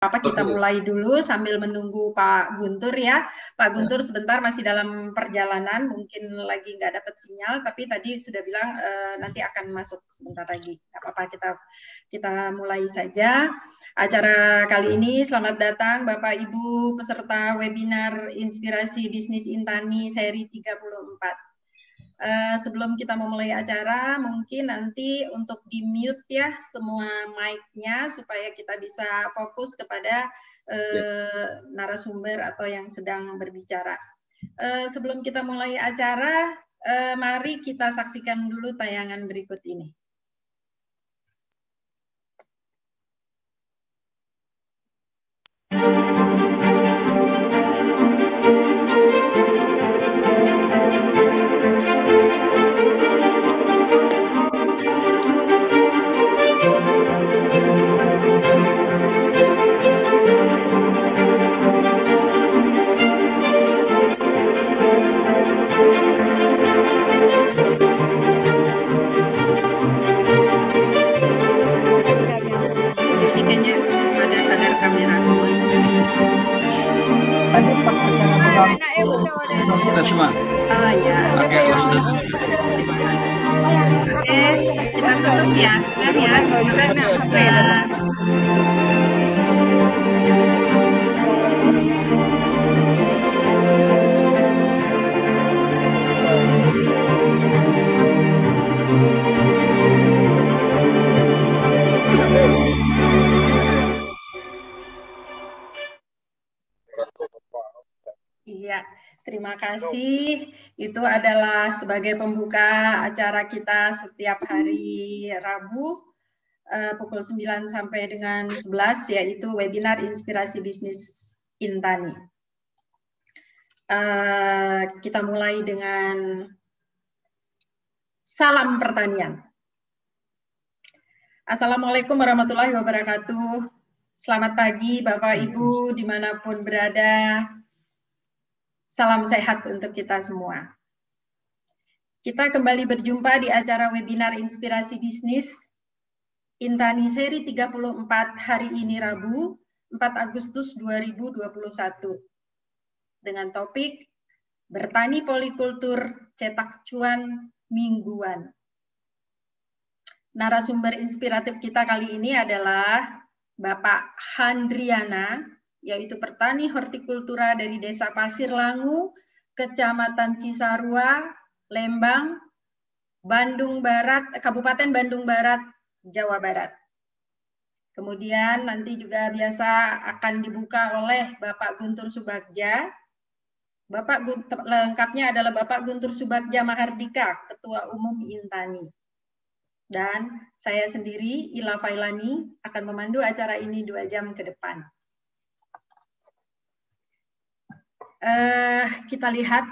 Kita mulai dulu sambil menunggu Pak Guntur ya. Pak Guntur sebentar masih dalam perjalanan, mungkin lagi nggak dapat sinyal, tapi tadi sudah bilang nanti akan masuk sebentar lagi. Nggak apa-apa, kita mulai saja acara kali ini. Selamat datang Bapak Ibu peserta webinar Inspirasi Bisnis Intani seri 34. Sebelum kita memulai acara, mungkin nanti untuk di-mute ya semua mic-nya supaya kita bisa fokus kepada narasumber atau yang sedang berbicara. Sebelum kita mulai acara, mari kita saksikan dulu tayangan berikut ini. Kita semua. Ya. Oke, Kita tutup ya. Iya, terima kasih. Itu adalah sebagai pembuka acara kita setiap hari Rabu pukul 9 sampai dengan 11, yaitu webinar Inspirasi Bisnis Intani. Kita mulai dengan salam pertanian. Assalamualaikum warahmatullahi wabarakatuh. Selamat pagi Bapak Ibu dimanapun berada. Salam sehat untuk kita semua. Kita kembali berjumpa di acara webinar Inspirasi Bisnis Intani seri 34 hari ini Rabu 4 Agustus 2021 dengan topik Bertani Polikultur Cetak Cuan Mingguan. Narasumber inspiratif kita kali ini adalah Bapak Handriana, yaitu petani hortikultura dari Desa Pasir Langu, Kecamatan Cisarua, Lembang, Bandung Barat, Kabupaten Bandung Barat, Jawa Barat. Kemudian nanti juga biasa akan dibuka oleh Bapak Guntur Subagja. Lengkapnya adalah Bapak Guntur Subagja Mahardika, Ketua Umum Intani. Dan saya sendiri, Ila Failani, akan memandu acara ini 2 jam ke depan. Kita lihat,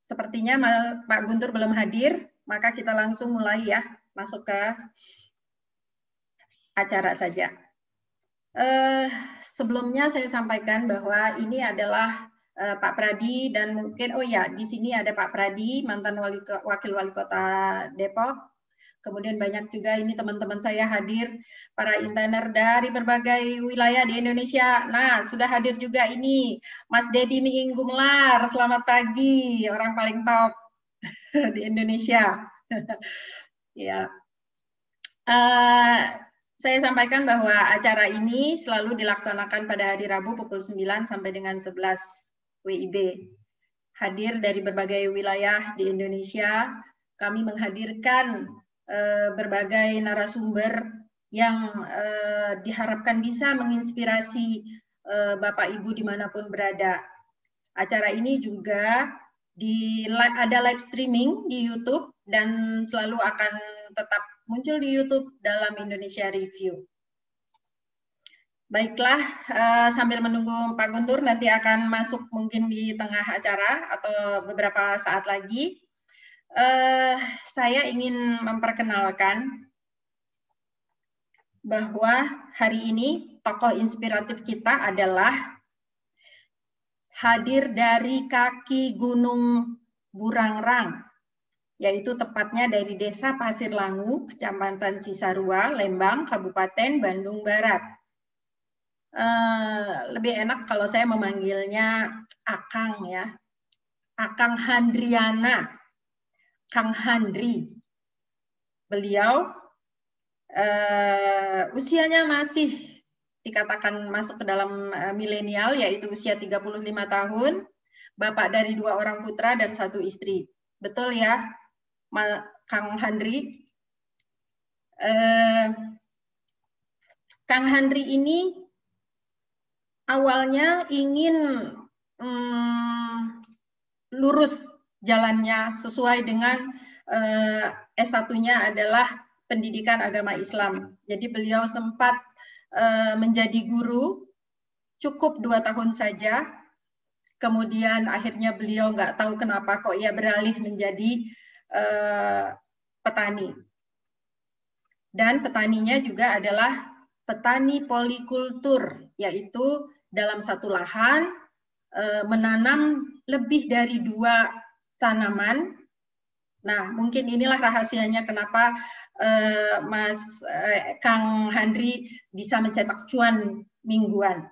sepertinya Pak Guntur belum hadir, maka kita langsung mulai ya, masuk ke acara saja. Sebelumnya saya sampaikan bahwa ini adalah Pak Pradi dan mungkin, oh ya, di sini ada Pak Pradi, mantan Wakil Wali Kota Depok. Kemudian banyak juga ini teman-teman saya hadir, para intiner dari berbagai wilayah di Indonesia. Nah, sudah hadir juga ini Mas Dedi Miinggumlar. Selamat pagi, orang paling top di Indonesia. Ya. Saya sampaikan bahwa acara ini selalu dilaksanakan pada hari Rabu pukul 9 sampai dengan 11 WIB. Hadir dari berbagai wilayah di Indonesia, kami menghadirkan berbagai narasumber yang diharapkan bisa menginspirasi Bapak Ibu dimanapun berada. Acara ini juga ada live streaming di YouTube dan selalu akan tetap muncul di YouTube dalam Indonesia Review. Baiklah, sambil menunggu Pak Guntur nanti akan masuk mungkin di tengah acara atau beberapa saat lagi. Saya ingin memperkenalkan bahwa hari ini tokoh inspiratif kita adalah hadir dari kaki Gunung Burangrang, yaitu tepatnya dari Desa Pasir Langu, Kecamatan Cisarua, Lembang, Kabupaten Bandung Barat. lebih enak kalau saya memanggilnya Akang ya. Akang Handriana, Kang Handri. Beliau usianya masih dikatakan masuk ke dalam milenial, yaitu usia 35 tahun, bapak dari 2 orang putra dan 1 istri. Betul ya, Kang Handri? Kang Handri ini awalnya ingin lurus jalannya sesuai dengan S1-nya adalah pendidikan agama Islam. Jadi beliau sempat menjadi guru cukup 2 tahun saja. Kemudian akhirnya beliau nggak tahu kenapa kok ia beralih menjadi petani. Dan petaninya juga adalah petani polikultur, yaitu dalam satu lahan menanam lebih dari 2 tanaman. Nah, mungkin inilah rahasianya kenapa Mas Kang Handri bisa mencetak cuan mingguan.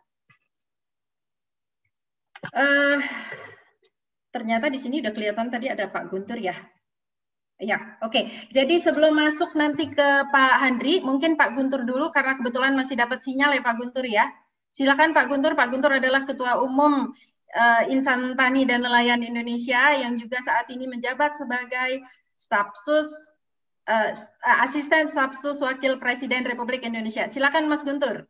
Ternyata di sini udah kelihatan tadi ada Pak Guntur ya. Ya, oke. Jadi sebelum masuk nanti ke Pak Handri, mungkin Pak Guntur dulu karena kebetulan masih dapat sinyal ya Pak Guntur ya. Silakan Pak Guntur. Pak Guntur adalah Ketua Umum Insan Tani dan Nelayan Indonesia yang juga saat ini menjabat sebagai Asisten Stafsus Wakil Presiden Republik Indonesia. Silakan Mas Guntur.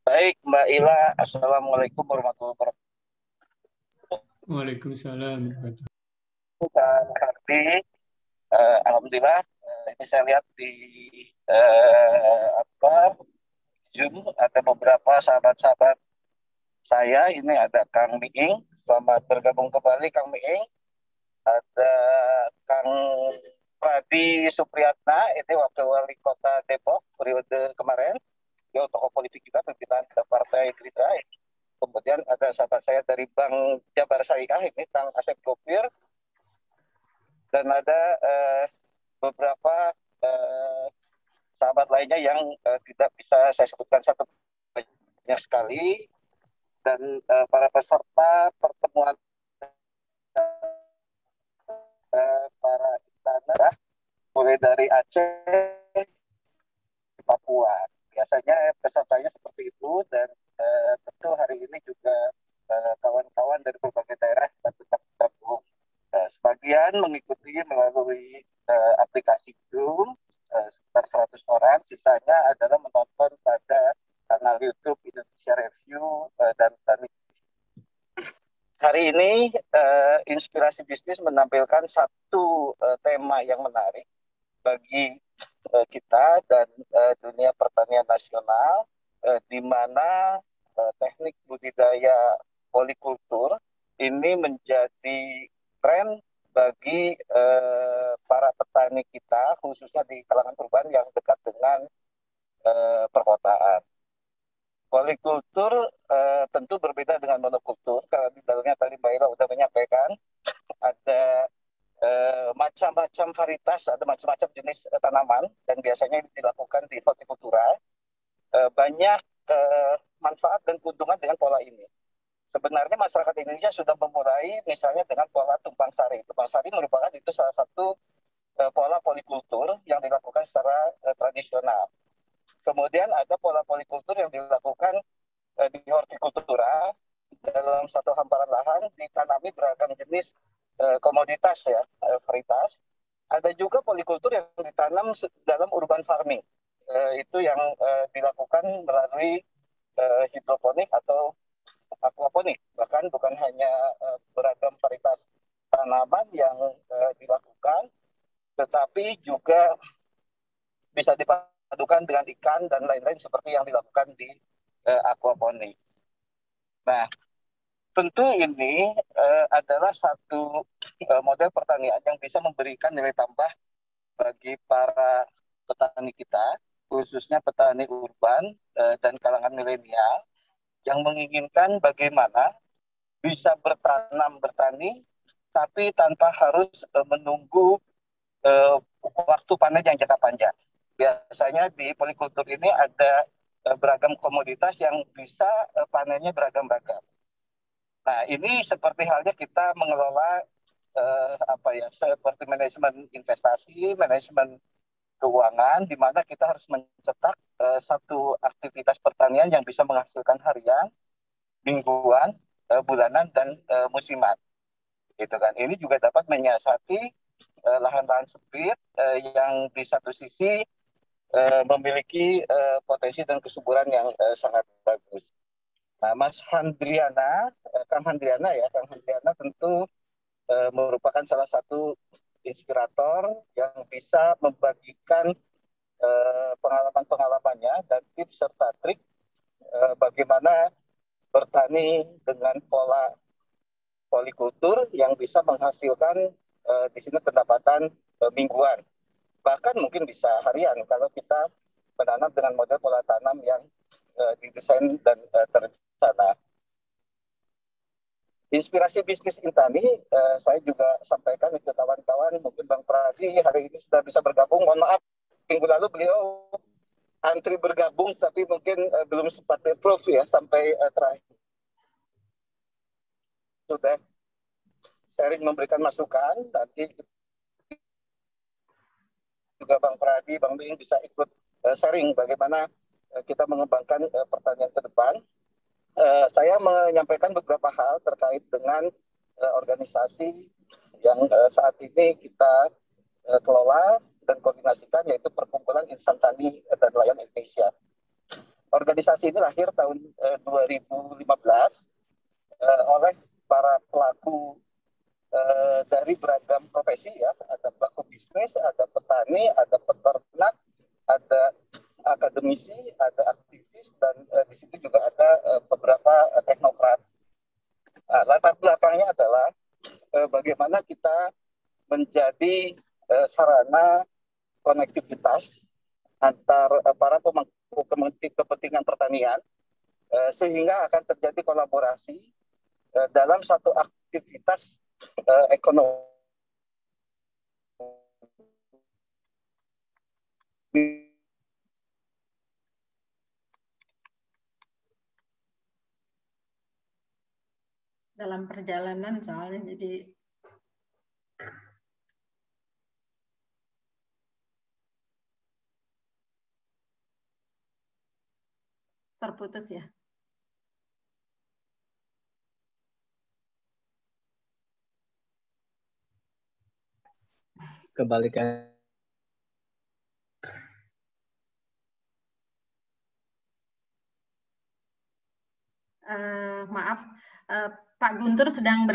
Baik Mbak Ila, Assalamualaikum warahmatullahi wabarakatuh. Waalaikumsalam. Alhamdulillah, ini saya lihat di Zoom ada beberapa sahabat-sahabat saya. Ini ada Kang Miing, selamat bergabung kembali Kang Miing. Ada Kang Pradi Supriyatna, ini wakil wali kota Depok periode kemarin. Dia tokoh politik juga, pimpinan Partai Gerindra. Kemudian ada sahabat saya dari Bank Jabar Syariah, ini Kang Asep Gopir. Dan ada beberapa sahabat lainnya yang tidak bisa saya sebutkan satu banyak sekali. Dan para peserta pertemuan para istana mulai dari Aceh, Papua. Biasanya pesertanya seperti itu, dan tentu hari ini juga kawan-kawan dari berbagai daerah tetap bergabung. Sebagian mengikuti melalui aplikasi Zoom, sekitar 100 orang, sisanya adalah menonton pada kanal YouTube Indonesia Review dan Tani. Hari ini Inspirasi Bisnis menampilkan satu tema yang menarik bagi kita dan dunia pertanian nasional, di mana teknik budidaya polikultur ini menjadi tren bagi para petani kita, khususnya di kalangan urban yang dekat dengan perkotaan. Polikultur tentu berbeda dengan monokultur, karena di dalamnya tadi Mbak Ila sudah menyampaikan ada macam-macam varietas, ada macam-macam jenis tanaman, dan biasanya dilakukan di hortikultura. Banyak manfaat dan keuntungan dengan pola ini. Sebenarnya masyarakat Indonesia sudah memulai misalnya dengan pola tumpang sari. Tumpang sari merupakan itu salah satu pola polikultur yang dilakukan secara tradisional. Kemudian ada pola polikultur yang dilakukan di hortikultura. Dalam satu hamparan lahan ditanami beragam jenis komoditas ya, varietas. Ada juga polikultur yang ditanam dalam urban farming. Itu yang dilakukan melalui hidroponik atau aquaponik. Bahkan bukan hanya beragam varietas tanaman yang dilakukan, tetapi juga bisa dipadukan dengan ikan dan lain-lain seperti yang dilakukan di aquaponik. Nah, tentu ini adalah satu model pertanian yang bisa memberikan nilai tambah bagi para petani kita, khususnya petani urban dan kalangan milenial, yang menginginkan bagaimana bisa bertani, tapi tanpa harus menunggu waktu panen yang jangka panjang. Biasanya di polikultur ini ada beragam komoditas yang bisa panennya beragam-ragam. Nah, ini seperti halnya kita mengelola seperti manajemen investasi, manajemen keuangan, di mana kita harus mencetak satu aktivitas pertanian yang bisa menghasilkan harian, mingguan, bulanan, dan musiman. Gitu kan. Ini juga dapat menyiasati lahan-lahan sempit yang di satu sisi memiliki potensi dan kesuburan yang sangat bagus. Nah, Kang Handriana tentu merupakan salah satu inspirator yang bisa membagikan pengalaman-pengalamannya dan tips serta trik bagaimana bertani dengan pola polikultur yang bisa menghasilkan di sini pendapatan mingguan, bahkan mungkin bisa harian kalau kita menanam dengan model pola tanam yang didesain dan terencana. Inspirasi bisnis Intani saya juga sampaikan ke kawan-kawan, mungkin Bang Pradi hari ini sudah bisa bergabung. Mohon maaf, minggu lalu beliau antri bergabung tapi mungkin belum sempat approve ya sampai terakhir. Sudah sharing memberikan masukan, nanti juga Bang Pradi, Bang Bing bisa ikut sharing bagaimana kita mengembangkan pertanian ke depan. Saya menyampaikan beberapa hal terkait dengan organisasi yang saat ini kita kelola dan koordinasikan, yaitu Perkumpulan Insan Tani dan Nelayan Indonesia. Organisasi ini lahir tahun 2015 oleh para pelaku dari beragam profesi ya, ada pelaku bisnis, ada petani, ada peternak, ada akademisi, ada aktivis, dan di situ juga ada beberapa teknokrat. Nah, latar belakangnya adalah bagaimana kita menjadi sarana konektivitas antar para pemangku kepentingan pertanian, sehingga akan terjadi kolaborasi dalam satu aktivitas ekonomi dalam perjalanan soalnya jadi terputus ya. Kebalikan. Maaf, Pak Guntur sedang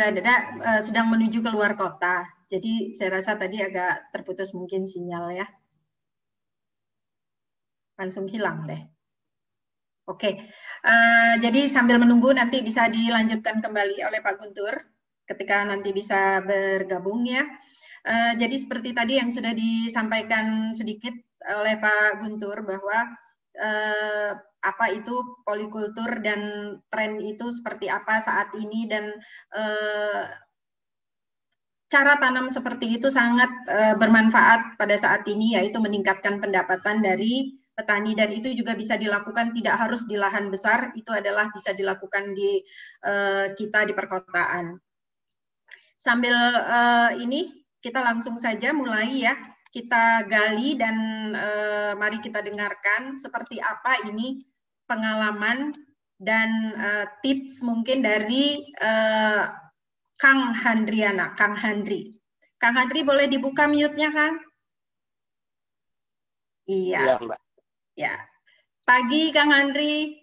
sedang menuju keluar kota. Jadi saya rasa tadi agak terputus mungkin sinyal ya. Langsung hilang deh. Oke, jadi sambil menunggu nanti bisa dilanjutkan kembali oleh Pak Guntur ketika nanti bisa bergabung ya. Jadi seperti tadi yang sudah disampaikan sedikit oleh Pak Guntur bahwa apa itu polikultur dan tren itu seperti apa saat ini, dan cara tanam seperti itu sangat bermanfaat pada saat ini, yaitu meningkatkan pendapatan dari petani, dan itu juga bisa dilakukan tidak harus di lahan besar, itu adalah bisa dilakukan di kita di perkotaan. Sambil ini kita langsung saja mulai ya, kita gali dan mari kita dengarkan seperti apa ini pengalaman dan tips mungkin dari Kang Handriana, Kang Handri. Kang Handri boleh dibuka mute-nya, Kang? Iya. Iya, Mbak. Ya. Pagi, Kang Handri.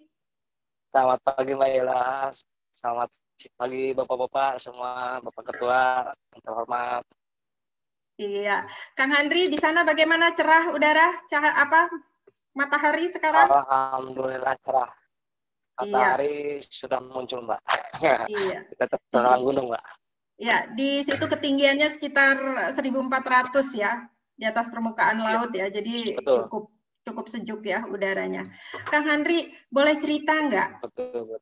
Selamat pagi, Mbak Ila. Selamat pagi, Bapak-Bapak semua, Bapak Ketua, yang terhormat. Iya. Kang Handri, di sana bagaimana cerah udara? Matahari sekarang? Alhamdulillah cerah. Matahari sudah muncul, Mbak. Iya. Kita terang gunung, Mbak. Ya, di situ ketinggiannya sekitar 1.400 ya, di atas permukaan laut ya. Jadi betul. cukup sejuk ya udaranya. Kang Handri, boleh cerita nggak? Betul.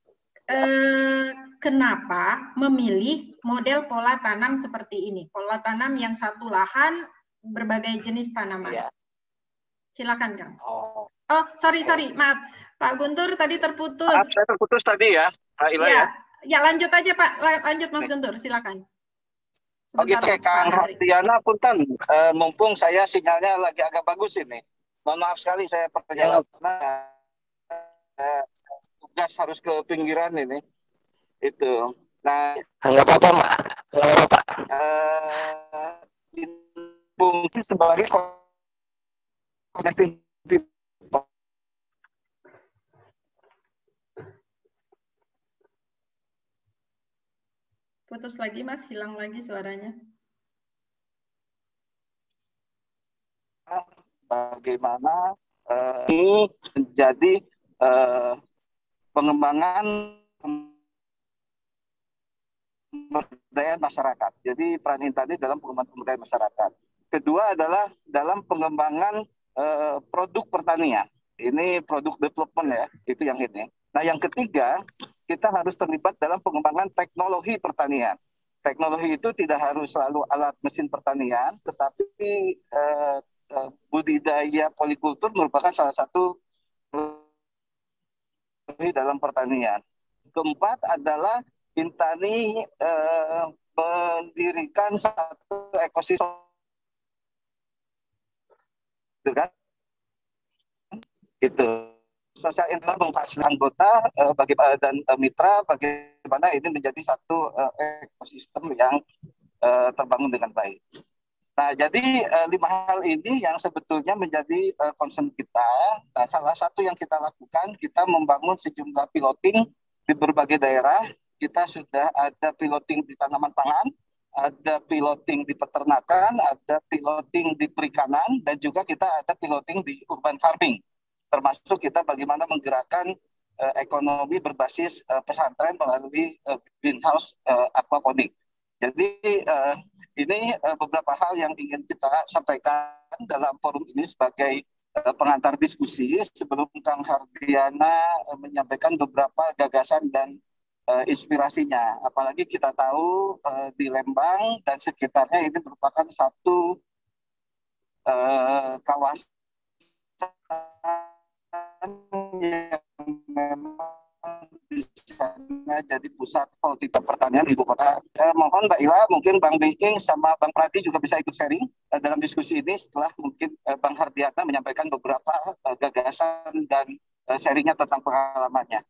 Kenapa memilih model pola tanam seperti ini? Pola tanam yang satu lahan, berbagai jenis tanaman. Iya. Silakan, Kang. Oh, sorry, maaf. Pak Guntur tadi terputus. Maaf, saya terputus tadi ya, Pak Ila ya. Ya, lanjut aja Pak. Lanjut Mas Guntur, silakan. Oke, Kang Hardiana, punten. Mumpung saya sinyalnya lagi agak bagus ini. Mohon maaf sekali saya perjalanan tugas harus ke pinggiran ini. Itu. Nah, nggak apa-apa, Mak. Nggak apa-apa. Fungsi sebagai connectivity. Putus lagi Mas, hilang lagi suaranya. Bagaimana ini menjadi pengembangan pemberdayaan masyarakat. Jadi peran Intan dalam pengembangan pemberdayaan masyarakat. Kedua adalah dalam pengembangan produk pertanian. Ini produk development ya, itu yang ini. Nah yang ketiga, kita harus terlibat dalam pengembangan teknologi pertanian. Teknologi itu tidak harus selalu alat mesin pertanian, tetapi budidaya polikultur merupakan salah satu dalam pertanian. Keempat adalah Intani mendirikan satu ekosistem, kan? Itu sosial Intani memfasilitasi anggota dan mitra bagaimana ini menjadi satu ekosistem yang terbangun dengan baik. Nah, jadi 5 hal ini yang sebetulnya menjadi concern kita. Nah, salah satu yang kita lakukan, kita membangun sejumlah piloting di berbagai daerah. Kita sudah ada piloting di tanaman pangan, ada piloting di peternakan, ada piloting di perikanan, dan juga kita ada piloting di urban farming. Termasuk kita bagaimana menggerakkan ekonomi berbasis pesantren melalui greenhouse aquaponik. Jadi ini beberapa hal yang ingin kita sampaikan dalam forum ini sebagai pengantar diskusi sebelum Kang Hardiana menyampaikan beberapa gagasan dan inspirasinya. Apalagi kita tahu di Lembang dan sekitarnya ini merupakan satu kawasan yang memang di sana jadi pusat politik pertanian di ibu kota. Mohon Mbak Ila, mungkin Bang Bing sama Bang Pradi juga bisa ikut sharing dalam diskusi ini setelah mungkin Bang Hardiana menyampaikan beberapa gagasan dan sharingnya tentang pengalamannya.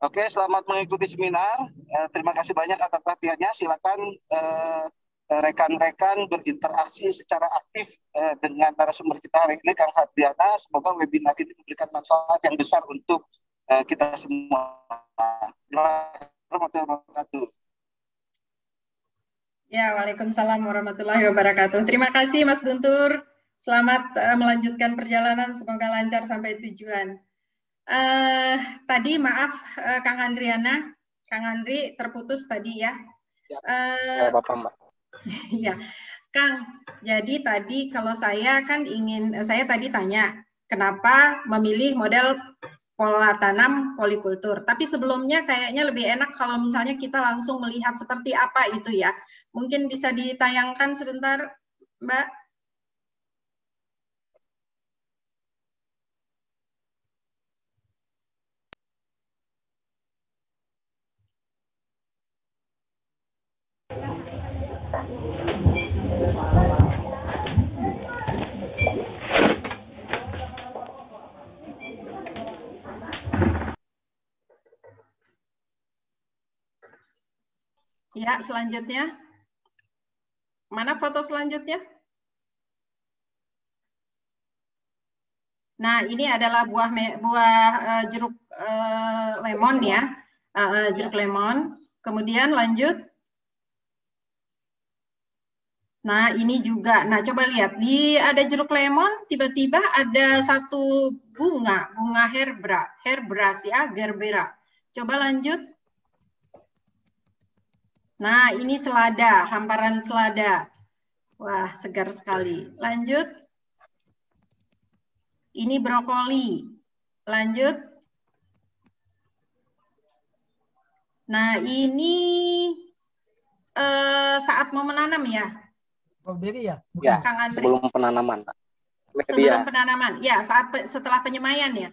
Oke, selamat mengikuti seminar. Terima kasih banyak atas perhatiannya. Silakan rekan-rekan berinteraksi secara aktif dengan narasumber kita hari ini, Kang Hardiana. Semoga webinar ini memberikan manfaat yang besar untuk kita semua. Terima kasih warahmatullahi wabarakatuh. Ya, waalaikumsalam warahmatullahi wabarakatuh. Terima kasih Mas Guntur. Selamat melanjutkan perjalanan, semoga lancar sampai tujuan. Tadi maaf Kang Andriana, Kang Andri terputus tadi ya. Nggak apa-apa, Mbak. Ya, Kang. Jadi tadi kalau saya kan saya tadi tanya kenapa memilih model pola tanam polikultur. Tapi sebelumnya kayaknya lebih enak kalau misalnya kita langsung melihat seperti apa itu ya. Mungkin bisa ditayangkan sebentar, Mbak. Ya, selanjutnya. Mana foto selanjutnya? Nah, ini adalah buah jeruk lemon ya. Jeruk lemon. Kemudian lanjut. Nah, ini juga. Nah, coba lihat. Ada jeruk lemon, tiba-tiba ada satu bunga Herbaceae ya, Gerbera. Coba lanjut. Nah, ini selada, hamparan selada. Wah, segar sekali. Lanjut. Ini brokoli. Lanjut. Nah, ini saat mau menanam ya? Strawberry ya? Ya, sebelum penanaman, Pak. Media. Sebelum penanaman, ya setelah penyemaian ya.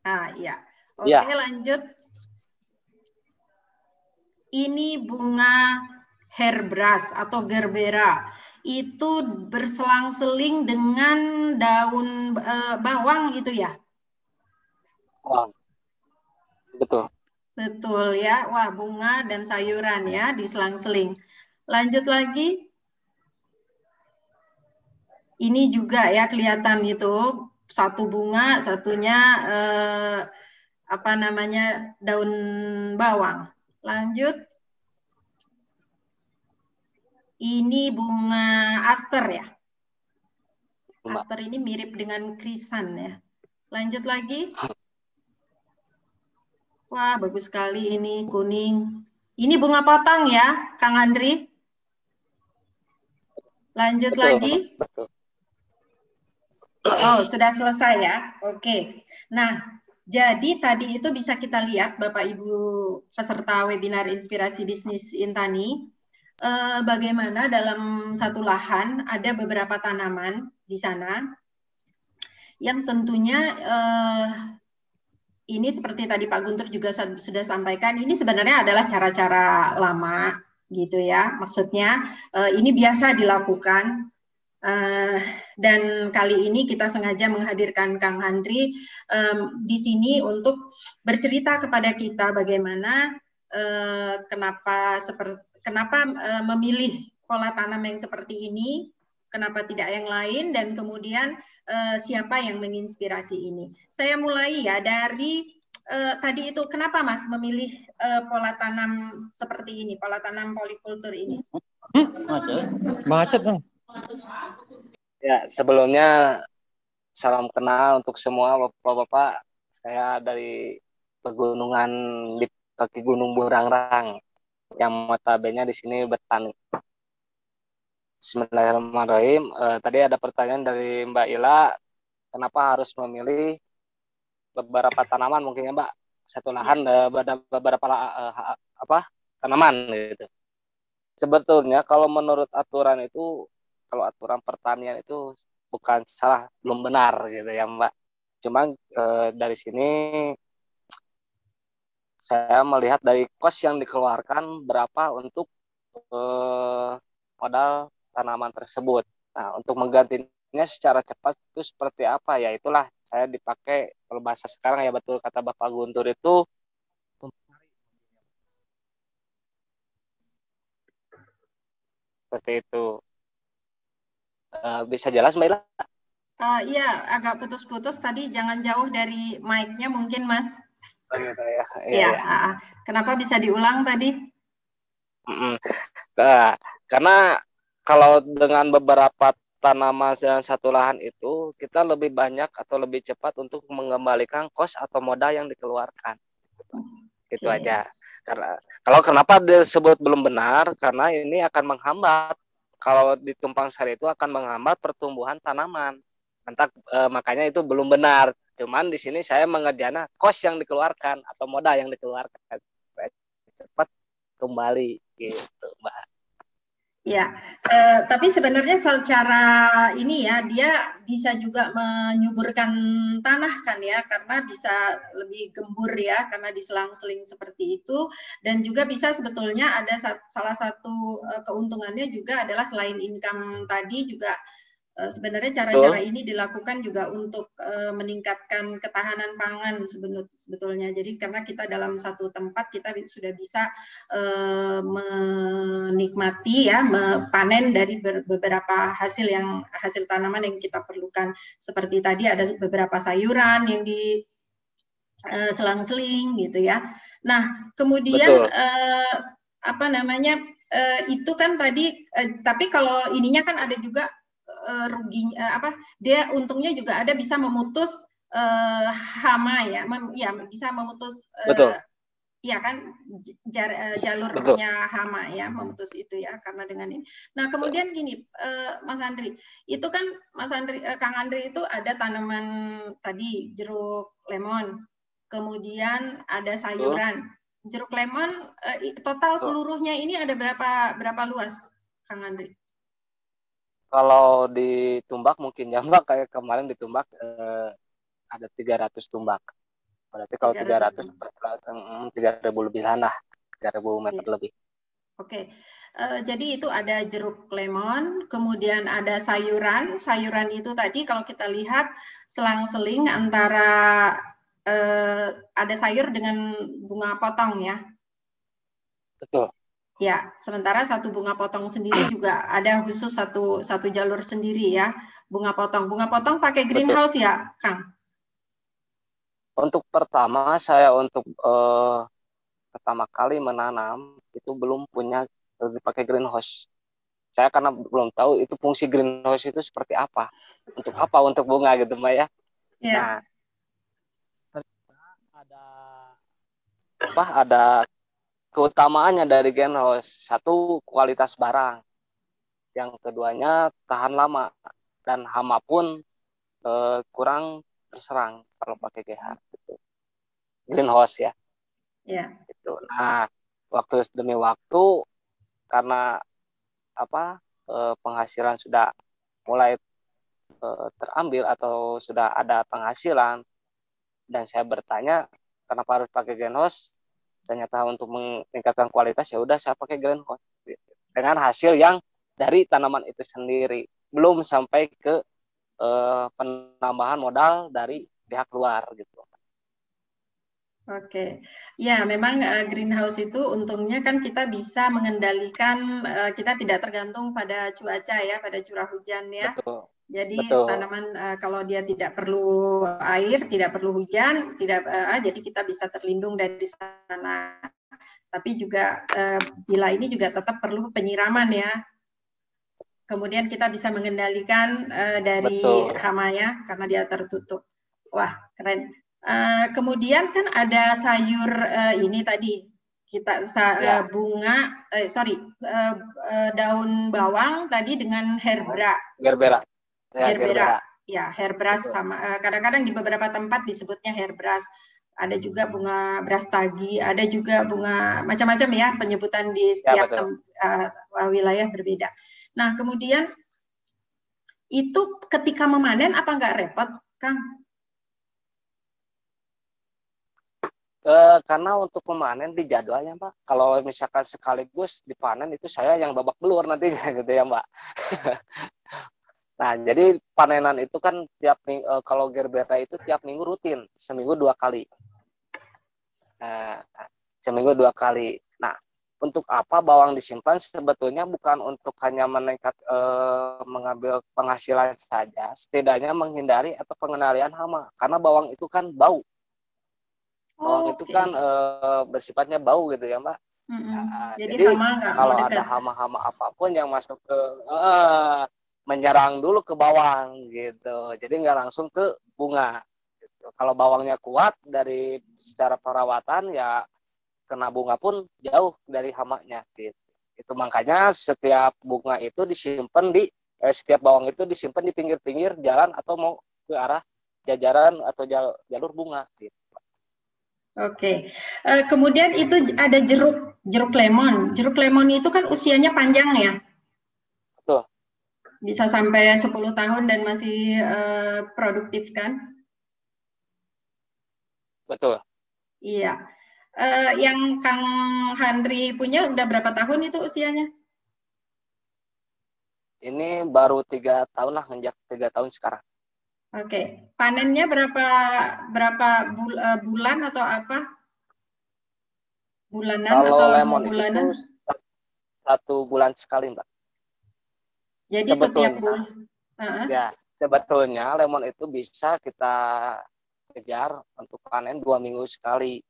Ah, ya. Oke, Ya. lanjut. Ini bunga hairbrush atau gerbera. Itu berselang-seling dengan daun bawang gitu ya? Wah, betul. Betul ya. Wah, bunga dan sayuran ya diselang-seling. Lanjut lagi. Ini juga ya kelihatan itu satu bunga, satunya apa namanya daun bawang. Lanjut. Ini bunga aster ya. Aster ini mirip dengan krisan ya. Lanjut lagi. Wah, bagus sekali ini kuning. Ini bunga potong ya, Kang Andri. Lanjut Betul, lagi. betul. Oh, sudah selesai ya. Oke. Nah, jadi tadi itu bisa kita lihat Bapak Ibu peserta webinar Inspirasi Bisnis Intani, bagaimana dalam satu lahan ada beberapa tanaman di sana yang tentunya ini seperti tadi Pak Guntur juga sudah sampaikan, ini sebenarnya adalah cara-cara lama gitu ya. Maksudnya ini biasa dilakukan. Dan kali ini kita sengaja menghadirkan Kang Handri di sini untuk bercerita kepada kita bagaimana kenapa memilih pola tanam yang seperti ini, kenapa tidak yang lain, dan kemudian siapa yang menginspirasi ini. Saya mulai ya dari tadi itu, kenapa Mas memilih pola tanam seperti ini, pola tanam polikultur ini? Macet dong. Ya, sebelumnya salam kenal untuk semua Bapak-bapak. Saya dari pegunungan di kaki Gunung Burangrang yang notabene di sini bertani. Bismillahirrahmanirrahim. Tadi ada pertanyaan dari Mbak Ila, kenapa harus memilih beberapa tanaman mungkin ya Mbak? Satu lahan beberapa tanaman gitu. Sebetulnya kalau menurut aturan itu, kalau aturan pertanian itu bukan salah, belum benar gitu ya Mbak. Cuma dari sini saya melihat dari kos yang dikeluarkan berapa untuk modal tanaman tersebut. Nah, untuk menggantinya secara cepat itu seperti apa ya? Itulah saya dipakai, kalau bahasa sekarang ya betul kata Bapak Guntur itu, seperti itu. Bisa jelas Mbak Ila? Iya, agak putus-putus tadi. Jangan jauh dari mic-nya mungkin, Mas. Oh, gitu ya. Iya. Kenapa bisa diulang tadi? Nah, karena kalau dengan beberapa tanaman dalam satu lahan itu, kita lebih banyak atau lebih cepat untuk mengembalikan kos atau modal yang dikeluarkan. Itu aja. Karena kalau kenapa disebut belum benar, karena ini akan menghambat, kalau ditumpang sari itu akan menghambat pertumbuhan tanaman. Entah, makanya itu belum benar. Cuman di sini saya mengerjana kos yang dikeluarkan atau modal yang dikeluarkan cepat kembali gitu, Mbak. Ya, tapi sebenarnya secara ini ya, dia bisa juga menyuburkan tanah kan ya, karena bisa lebih gembur ya, karena diselang-seling seperti itu. Dan juga bisa sebetulnya ada salah satu keuntungannya juga adalah selain income tadi juga sebenarnya cara-cara ini dilakukan juga untuk meningkatkan ketahanan pangan sebetulnya. Jadi karena kita dalam satu tempat kita sudah bisa menikmati ya, panen dari beberapa hasil tanaman yang kita perlukan. Seperti tadi ada beberapa sayuran yang di selang-seling gitu ya. Nah, kemudian apa namanya? Itu kan tadi tapi kalau ininya kan ada juga ruginya dia untungnya juga ada, bisa memutus hama ya, bisa memutus ya kan jalurnya hama ya, memutus itu ya, karena dengan ini. Nah, kemudian gini Mas Andri, itu kan Kang Andri itu ada tanaman tadi jeruk lemon, kemudian ada sayuran. Jeruk lemon total seluruhnya ini ada berapa luas Kang Andri? Kalau ditumbak mungkin ya Mbak, kayak kemarin ditumbak ada 300 tumbak. Berarti kalau 300 300 3.000 lebih lah, 3.000 meter Iya. lebih. Oke. Jadi itu ada jeruk lemon, kemudian ada sayuran. Sayuran itu tadi kalau kita lihat selang-seling antara ada sayur dengan bunga potong ya. Betul. Ya, sementara satu bunga potong sendiri juga ada khusus satu jalur sendiri ya, bunga potong. Bunga potong pakai Betul. greenhouse ya, Kang? Untuk pertama saya untuk pertama kali menanam itu belum punya dipakai greenhouse. Saya karena belum tahu itu fungsi greenhouse itu seperti apa. Untuk apa? Untuk bunga gitu Mbak ya. Ya. Nah, ada keutamaannya dari greenhouse. Satu, kualitas barang. Yang keduanya tahan lama dan hama pun kurang terserang kalau pakai GH gitu. Greenhouse ya. Ya. Gitu. Nah, waktu demi waktu karena penghasilan sudah mulai terambil atau sudah ada penghasilan dan saya bertanya kenapa harus pakai greenhouse, ternyata untuk meningkatkan kualitas ya udah saya pakai greenhouse dengan hasil yang dari tanaman itu sendiri, belum sampai ke penambahan modal dari pihak luar gitu. Oke, ya memang greenhouse itu untungnya kan kita bisa mengendalikan, kita tidak tergantung pada cuaca ya, pada curah hujan ya. Betul. Jadi Betul. tanaman kalau dia tidak perlu air, tidak perlu hujan, jadi kita bisa terlindung dari sana. Tapi juga bila ini juga tetap perlu penyiraman ya. Kemudian kita bisa mengendalikan dari Betul. hama ya, karena dia tertutup. Wah, keren. Kemudian kan ada sayur ini tadi kita Ya. bunga daun bawang tadi dengan herbera. Gerbera. Ya, Gerbera. Ya, hairbrush Betul. sama kadang-kadang di beberapa tempat disebutnya hairbrush. Ada juga bunga brastagi, ada juga bunga macam-macam ya penyebutan di setiap wilayah berbeda. Nah, kemudian itu ketika memanen apa nggak repot, Kang? Karena untuk memanen di jadwalnya Mbak, kalau misalkan sekaligus dipanen itu saya yang babak belur nantinya gitu ya Mbak. Nah jadi panenan itu kan kalau gerbera itu tiap minggu rutin, seminggu 2 kali. Seminggu 2 kali. Nah untuk apa bawang disimpan sebetulnya bukan untuk hanya mengambil penghasilan saja, setidaknya menghindari atau pengendalian hama, karena bawang itu kan bau. Bawang itu kan bersifatnya bau gitu ya Mbak. Jadi kalau ada hama-hama apapun yang masuk ke menyerang dulu ke bawang gitu. Jadi nggak langsung ke bunga. Gitu. Kalau bawangnya kuat dari secara perawatan ya kena bunga pun jauh dari hamanya. Gitu. Itu makanya setiap bunga itu disimpan setiap bawang itu disimpan di pinggir-pinggir jalan atau mau ke arah jajaran atau jalur bunga. Gitu. Oke, kemudian itu ada jeruk lemon. Jeruk lemon itu kan usianya panjang ya? Betul. Bisa sampai 10 tahun dan masih produktif kan? Betul. Iya. Yang Kang Handri punya udah berapa tahun itu usianya? Ini baru 3 tahun lah, menjak 3 tahun sekarang. Oke, panennya berapa bulan atau apa? Bulanan kalau atau 2 lemon bulanan? itu 1 bulan sekali Mbak. Jadi sebetulnya, setiap bulan. Ya, sebetulnya lemon itu bisa kita kejar untuk panen 2 minggu sekali.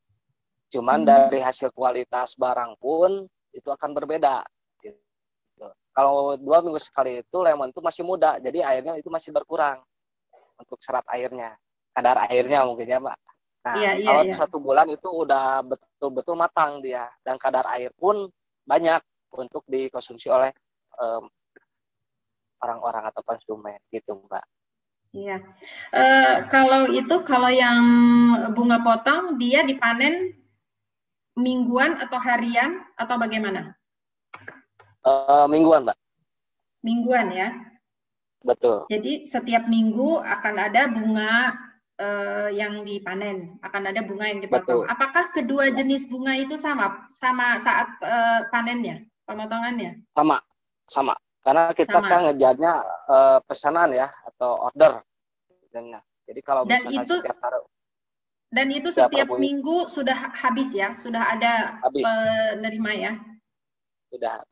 Cuman dari hasil kualitas barang pun itu akan berbeda. Gitu. Kalau 2 minggu sekali itu lemon itu masih muda, jadi airnya itu masih berkurang untuk serat airnya, kadar airnya mungkin ya Mbak. Nah, kalau 1 bulan itu udah betul-betul matang dia dan kadar air pun banyak untuk dikonsumsi oleh orang-orang atau konsumen gitu Mbak. Iya. Kalau yang bunga potong dia dipanen mingguan atau harian atau bagaimana? Mingguan Mbak. Mingguan ya. betul. Jadi setiap minggu akan ada bunga yang dipanen, akan ada bunga yang dipotong. Betul. Apakah kedua Ya, jenis bunga itu sama saat panennya, pemotongannya? sama. Karena kita kan Sama. ngejarnya pesanan ya atau order. Jadi kalau Dan misalkan itu setiap setiap Rabu minggu sudah habis ya, sudah ada habis, penerima ya. sudah.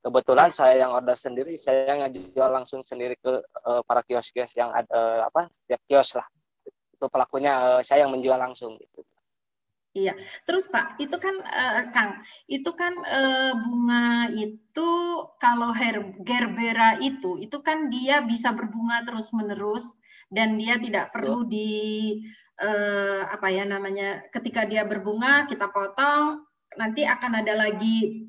Kebetulan Ya. saya yang order sendiri, saya yang ngejual langsung sendiri ke para kios-kios yang ada setiap kios lah. Itu pelakunya saya yang menjual langsung gitu. Iya, terus Pak, itu kan Kang, itu kan bunga itu kalau gerbera itu kan dia bisa berbunga terus-menerus dan dia tidak Betul. perlu apa ya namanya, ketika dia berbunga kita potong, nanti akan ada lagi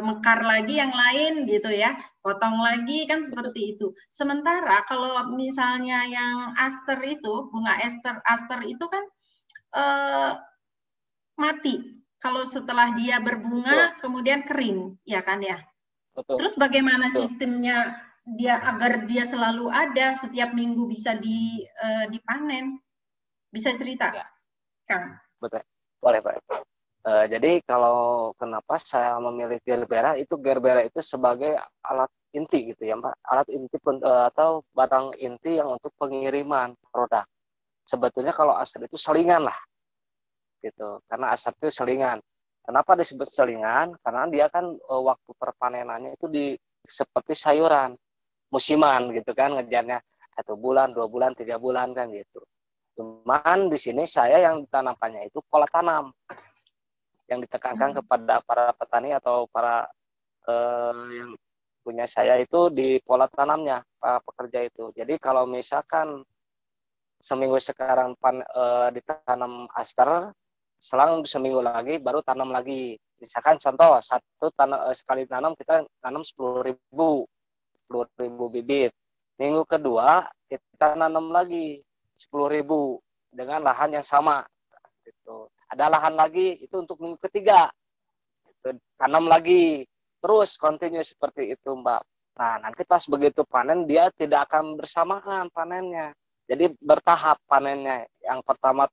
mekar lagi yang lain gitu ya, potong lagi kan seperti itu. Sementara kalau misalnya yang aster itu, bunga aster itu kan mati kalau setelah dia berbunga Betul. kemudian kering, ya kan ya. Betul. Terus bagaimana Betul. sistemnya dia agar dia selalu ada setiap minggu bisa dipanen? Bisa cerita, Ya, Kang? betul. Boleh, boleh. Jadi kalau kenapa saya memilih gerbera itu sebagai alat inti gitu ya Mbak, alat inti atau barang inti yang untuk pengiriman produk. Sebetulnya kalau aster itu selingan lah gitu, karena aster itu selingan. Kenapa disebut selingan? Karena dia kan waktu perpanenannya itu seperti sayuran musiman gitu kan, ngejarnya 1 bulan, 2 bulan, 3 bulan kan gitu. Cuman di sini saya yang ditanamkannya itu pola tanam yang ditekankan kepada para petani atau para yang punya saya itu di pola tanamnya para pekerja itu. Jadi kalau misalkan seminggu sekarang ditanam aster, selang seminggu lagi baru tanam lagi. Misalkan contoh sekali tanam kita tanam 10.000 bibit. Minggu kedua kita tanam lagi 10.000 dengan lahan yang sama. Gitu. Ada lahan lagi itu untuk minggu ketiga, gitu. Tanam lagi, terus continue seperti itu Mbak. Nah nanti pas begitu panen dia tidak akan bersamaan panennya, jadi bertahap panennya. Yang pertama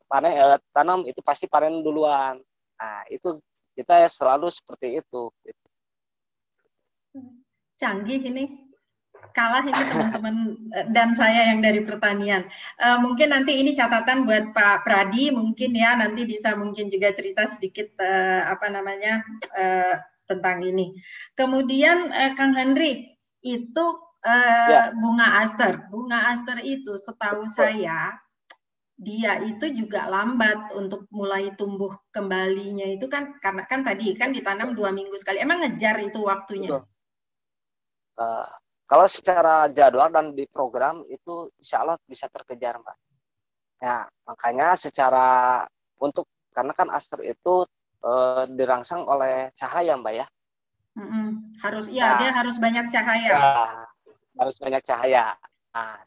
tanam itu pasti panen duluan. Nah itu kita selalu seperti itu. Canggih ini. Kalah ini teman-teman dan saya yang dari pertanian. Mungkin nanti ini catatan buat Pak Pradi, mungkin ya nanti bisa mungkin juga cerita sedikit apa namanya tentang ini. Kemudian Kang Henry, itu Ya, bunga aster itu setahu saya dia itu juga lambat untuk mulai tumbuh kembalinya itu kan karena kan tadi kan ditanam 2 minggu sekali. Emang ngejar itu waktunya? betul. Uh, Kalau secara jadwal dan di program itu insya Allah bisa terkejar Mbak. Ya, makanya karena kan aster itu dirangsang oleh cahaya Mbak ya. Harus ya dia Nah, harus banyak cahaya. ya, harus banyak cahaya. Nah,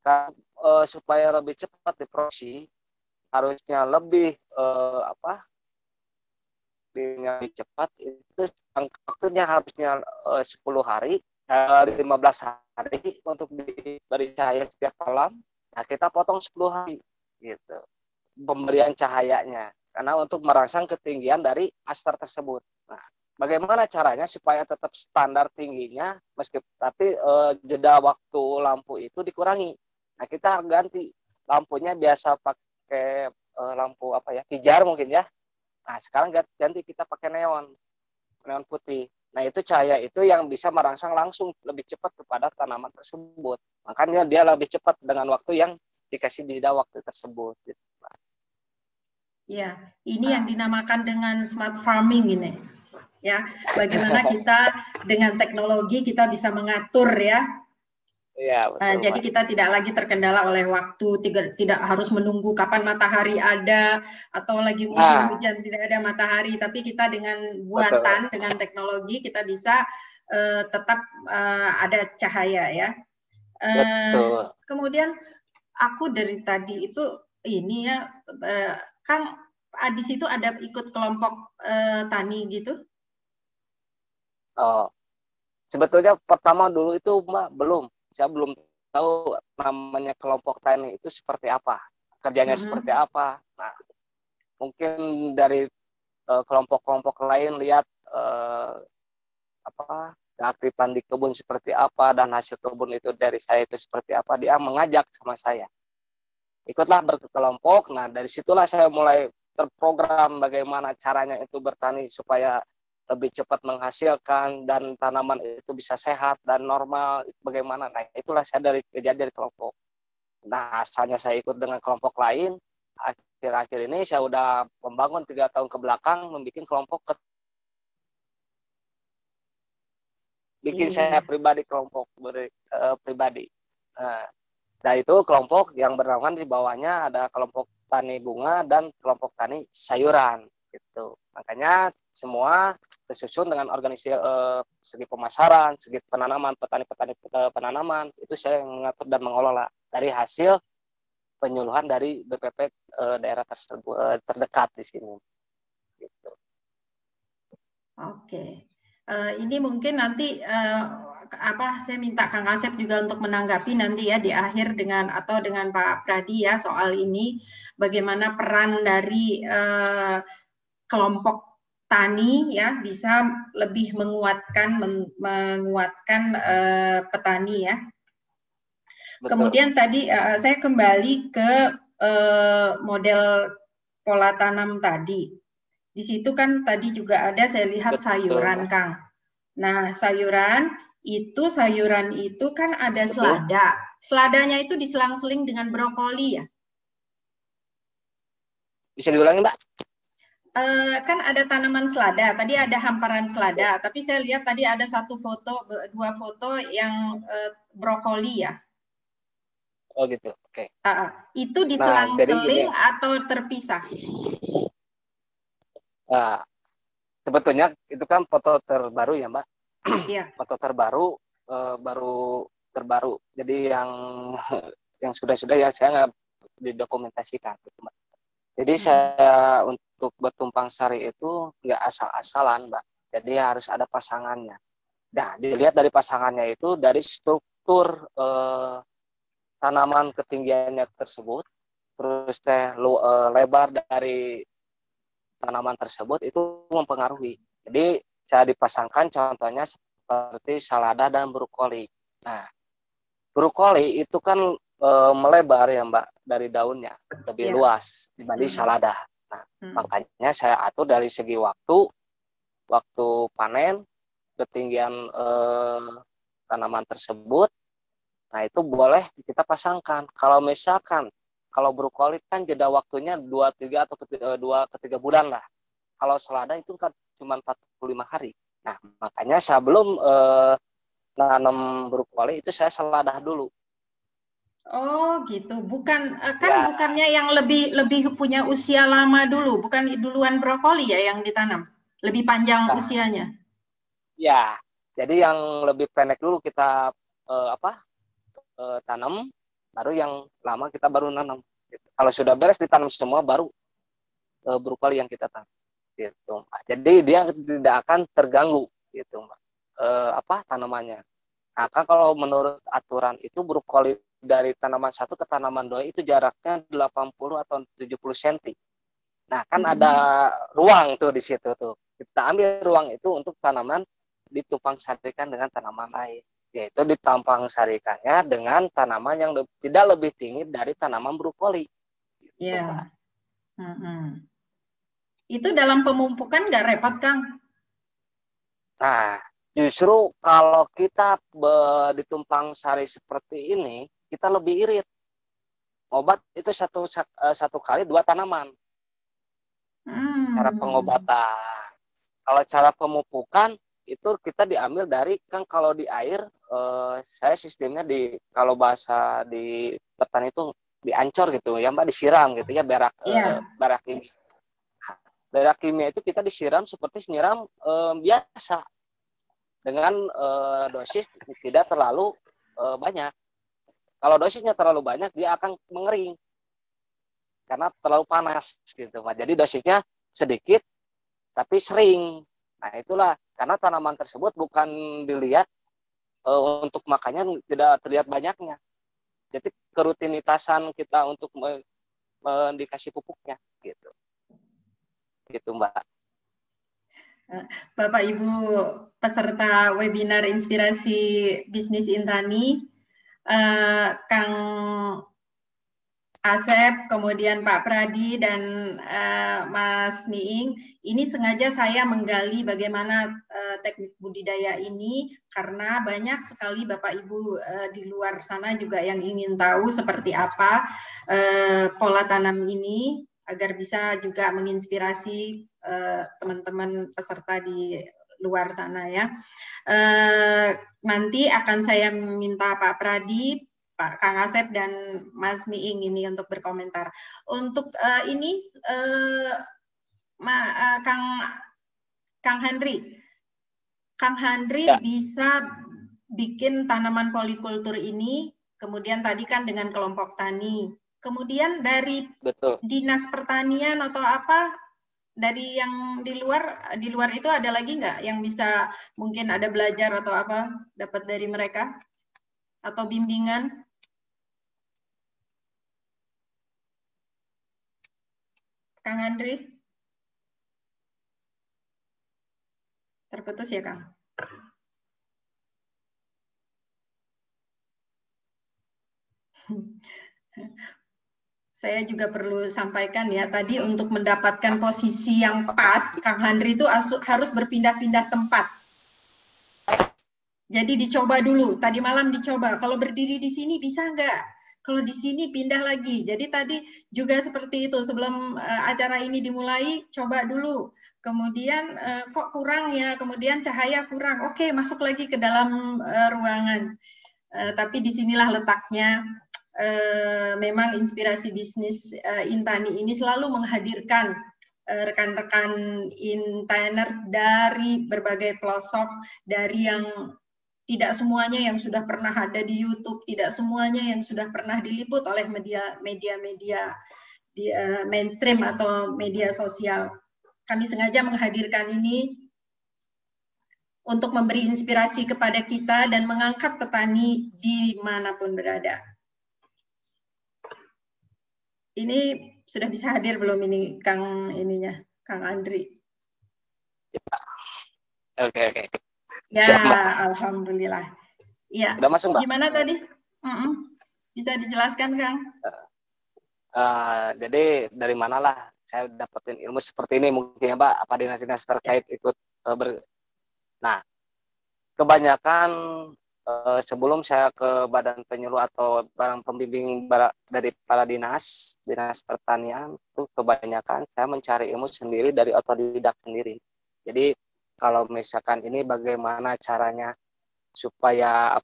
kan, supaya lebih cepat diproduksi harusnya lebih lebih cepat itu waktunya harusnya 10 hari 15 hari untuk diberi cahaya setiap malam. Nah kita potong 10 hari gitu pemberian cahayanya karena untuk merangsang ketinggian dari aster tersebut. Nah bagaimana caranya supaya tetap standar tingginya tapi jeda waktu lampu itu dikurangi. Nah kita ganti lampunya biasa pakai lampu pijar mungkin ya. Nah, sekarang ganti kita pakai neon putih. Nah, itu cahaya itu yang bisa merangsang langsung lebih cepat kepada tanaman tersebut. Makanya dia lebih cepat dengan waktu yang dikasih jeda waktu tersebut. Gitu. Ya, ini yang dinamakan dengan smart farming ini. Ya, bagaimana kita dengan teknologi kita bisa mengatur ya. Iya, betul, Jadi kita tidak lagi terkendala oleh waktu, tidak harus menunggu kapan matahari ada atau lagi musim hujan tidak ada matahari, tapi kita dengan buatan, dengan teknologi kita bisa tetap ada cahaya ya. Betul. Kemudian aku dari tadi itu ini ya, Kang, di situ ada ikut kelompok tani gitu? Oh, sebetulnya pertama dulu itu Mbak belum. saya belum tahu namanya kelompok tani itu seperti apa, kerjanya seperti apa. Nah, mungkin dari kelompok-kelompok lain lihat keaktifan di kebun seperti apa dan hasil kebun itu dari saya itu seperti apa, dia mengajak sama saya ikutlah berkelompok. Nah, dari situlah saya mulai terprogram bagaimana caranya itu bertani supaya lebih cepat menghasilkan dan tanaman itu bisa sehat dan normal bagaimana. Nah, itulah saya dari kelompok. Nah, asalnya saya ikut dengan kelompok lain, akhir-akhir ini saya udah membangun 3 tahun ke belakang membuat kelompok bikin saya pribadi kelompok pribadi. Nah, itu kelompok yang bernama di bawahnya ada kelompok tani bunga dan kelompok tani sayuran gitu. Makanya semua tersusun dengan organisasi segi pemasaran, segi penanaman, petani-petani penanaman itu saya yang mengatur dan mengelola dari hasil penyuluhan dari BPP daerah tersebut terdekat di sini. Gitu. Oke. Ini mungkin nanti saya minta Kang Asep juga untuk menanggapi nanti ya di akhir dengan Pak Pradi ya soal ini bagaimana peran dari kelompok tani ya bisa lebih menguatkan petani ya. Betul. Kemudian tadi saya kembali ke model pola tanam tadi. Di situ kan tadi juga ada saya lihat sayuran, Kang. Nah, sayuran itu kan ada selada. Seladanya itu diselang-seling dengan brokoli ya? Bisa diulangi, Mbak? Kan ada tanaman selada. Tadi ada hamparan selada. Tapi saya lihat tadi ada 2 foto yang brokoli ya? Oh gitu, oke. Itu diselang-seling atau terpisah? Sebetulnya itu kan foto terbaru ya, Mbak. Iya. Foto terbaru terbaru. Jadi yang sudah ya saya nggak didokumentasikan, gitu, Mbak. Jadi saya untuk bertumpang sari itu nggak asal-asalan, Mbak. Jadi harus ada pasangannya. Nah, dilihat dari pasangannya itu dari struktur tanaman ketinggiannya tersebut, terus lebar dari tanaman tersebut itu mempengaruhi. Jadi saya dipasangkan contohnya seperti selada dan brokoli. Nah, brokoli itu kan melebar ya Mbak dari daunnya lebih luas dibanding selada. Nah, makanya saya atur dari segi waktu panen, ketinggian tanaman tersebut. Nah, itu boleh kita pasangkan. Kalau brokoli kan jeda waktunya 2-3 atau 2-3 bulan lah. Kalau selada itu kan cuma 45 hari. Nah, makanya sebelum nanam brokoli itu saya seladah dulu. Oh, gitu. Bukannya yang lebih punya usia lama dulu, bukan duluan brokoli ya yang ditanam. Lebih panjang usianya. Ya. Jadi yang lebih pendek dulu kita tanam, baru yang lama kita baru nanam. Gitu. Kalau sudah beres ditanam semua, baru brokoli yang kita tanam. Gitu. Jadi dia tidak akan terganggu, gitu, tanamannya. Nah, kalau menurut aturan itu brokoli dari tanaman satu ke tanaman dua itu jaraknya 80 atau 70 cm. Nah, kan ada ruang tuh di situ tuh. Kita ambil ruang itu untuk tanaman ditumpang sarikan dengan tanaman lain. Yaitu ditampang sarikannya dengan tanaman yang tidak lebih tinggi dari tanaman brokoli. Iya. Itu dalam pemumpukan nggak repot, Kang? Nah, justru kalau kita ditumpang sari seperti ini, kita lebih irit. Obat itu satu kali 2 tanaman. Cara pengobatan. Kalau cara pemupukan itu kita diambil dari kan kalau di air saya sistemnya kalau bahasa di petani itu diancor gitu ya Mbak, disiram gitu ya berak kimia. Berak kimia itu kita disiram seperti nyiram biasa dengan dosis tidak terlalu banyak. Kalau dosisnya terlalu banyak dia akan mengering karena terlalu panas gitu Mbak. Jadi dosisnya sedikit tapi sering. Nah, itulah karena tanaman tersebut bukan dilihat untuk makannya tidak terlihat banyaknya. Jadi kerutinitasan kita untuk dikasih pupuknya gitu. Gitu Mbak. Bapak Ibu peserta webinar Inspirasi Bisnis Intani, Kang Asep, kemudian Pak Pradi dan Mas Miing, ini sengaja saya menggali bagaimana teknik budidaya ini karena banyak sekali Bapak Ibu di luar sana juga yang ingin tahu seperti apa pola tanam ini agar bisa juga menginspirasi teman-teman peserta di luar sana ya. Nanti akan saya minta Pak Pradi, Pak Kang Asep dan Mas Miing ini untuk berkomentar. Untuk ini Kang Henry ya. Bisa bikin tanaman polikultur ini, kemudian tadi kan dengan kelompok tani, kemudian dari Betul. Dinas Pertanian atau apa, dari yang di luar itu ada lagi nggak yang bisa mungkin ada belajar atau apa dapat dari mereka atau bimbingan? Kang Andri? Terputus ya, Kang? Saya juga perlu sampaikan ya, tadi untuk mendapatkan posisi yang pas, Kang Andri itu harus berpindah-pindah tempat. Jadi dicoba dulu, tadi malam dicoba, kalau berdiri di sini bisa nggak? Kalau di sini pindah lagi. Jadi tadi juga seperti itu, sebelum acara ini dimulai, coba dulu. Kemudian kok kurang ya, kemudian cahaya kurang. Oke, masuk lagi ke dalam ruangan. Tapi disinilah letaknya. Memang Inspirasi Bisnis Intani ini selalu menghadirkan rekan-rekan intainer dari berbagai pelosok, dari yang tidak semuanya yang sudah pernah ada di YouTube, tidak semuanya yang sudah pernah diliput oleh media-media di mainstream atau media sosial. Kami sengaja menghadirkan ini untuk memberi inspirasi kepada kita dan mengangkat petani dimanapun berada. Ini sudah bisa hadir belum ini Kang Andri? Oke. Ya, siap, Mbak. Alhamdulillah. Iya. Udah masuk, Mbak? Gimana tadi? Bisa dijelaskan, Kang? Jadi dari manalah saya dapetin ilmu seperti ini mungkin ya, Mbak? Apa dinas-dinas terkait ikut Nah, kebanyakan sebelum saya ke badan penyuluh atau barang pembimbing dari para dinas pertanian, itu kebanyakan saya mencari ilmu sendiri dari otodidak sendiri. Jadi kalau misalkan ini bagaimana caranya supaya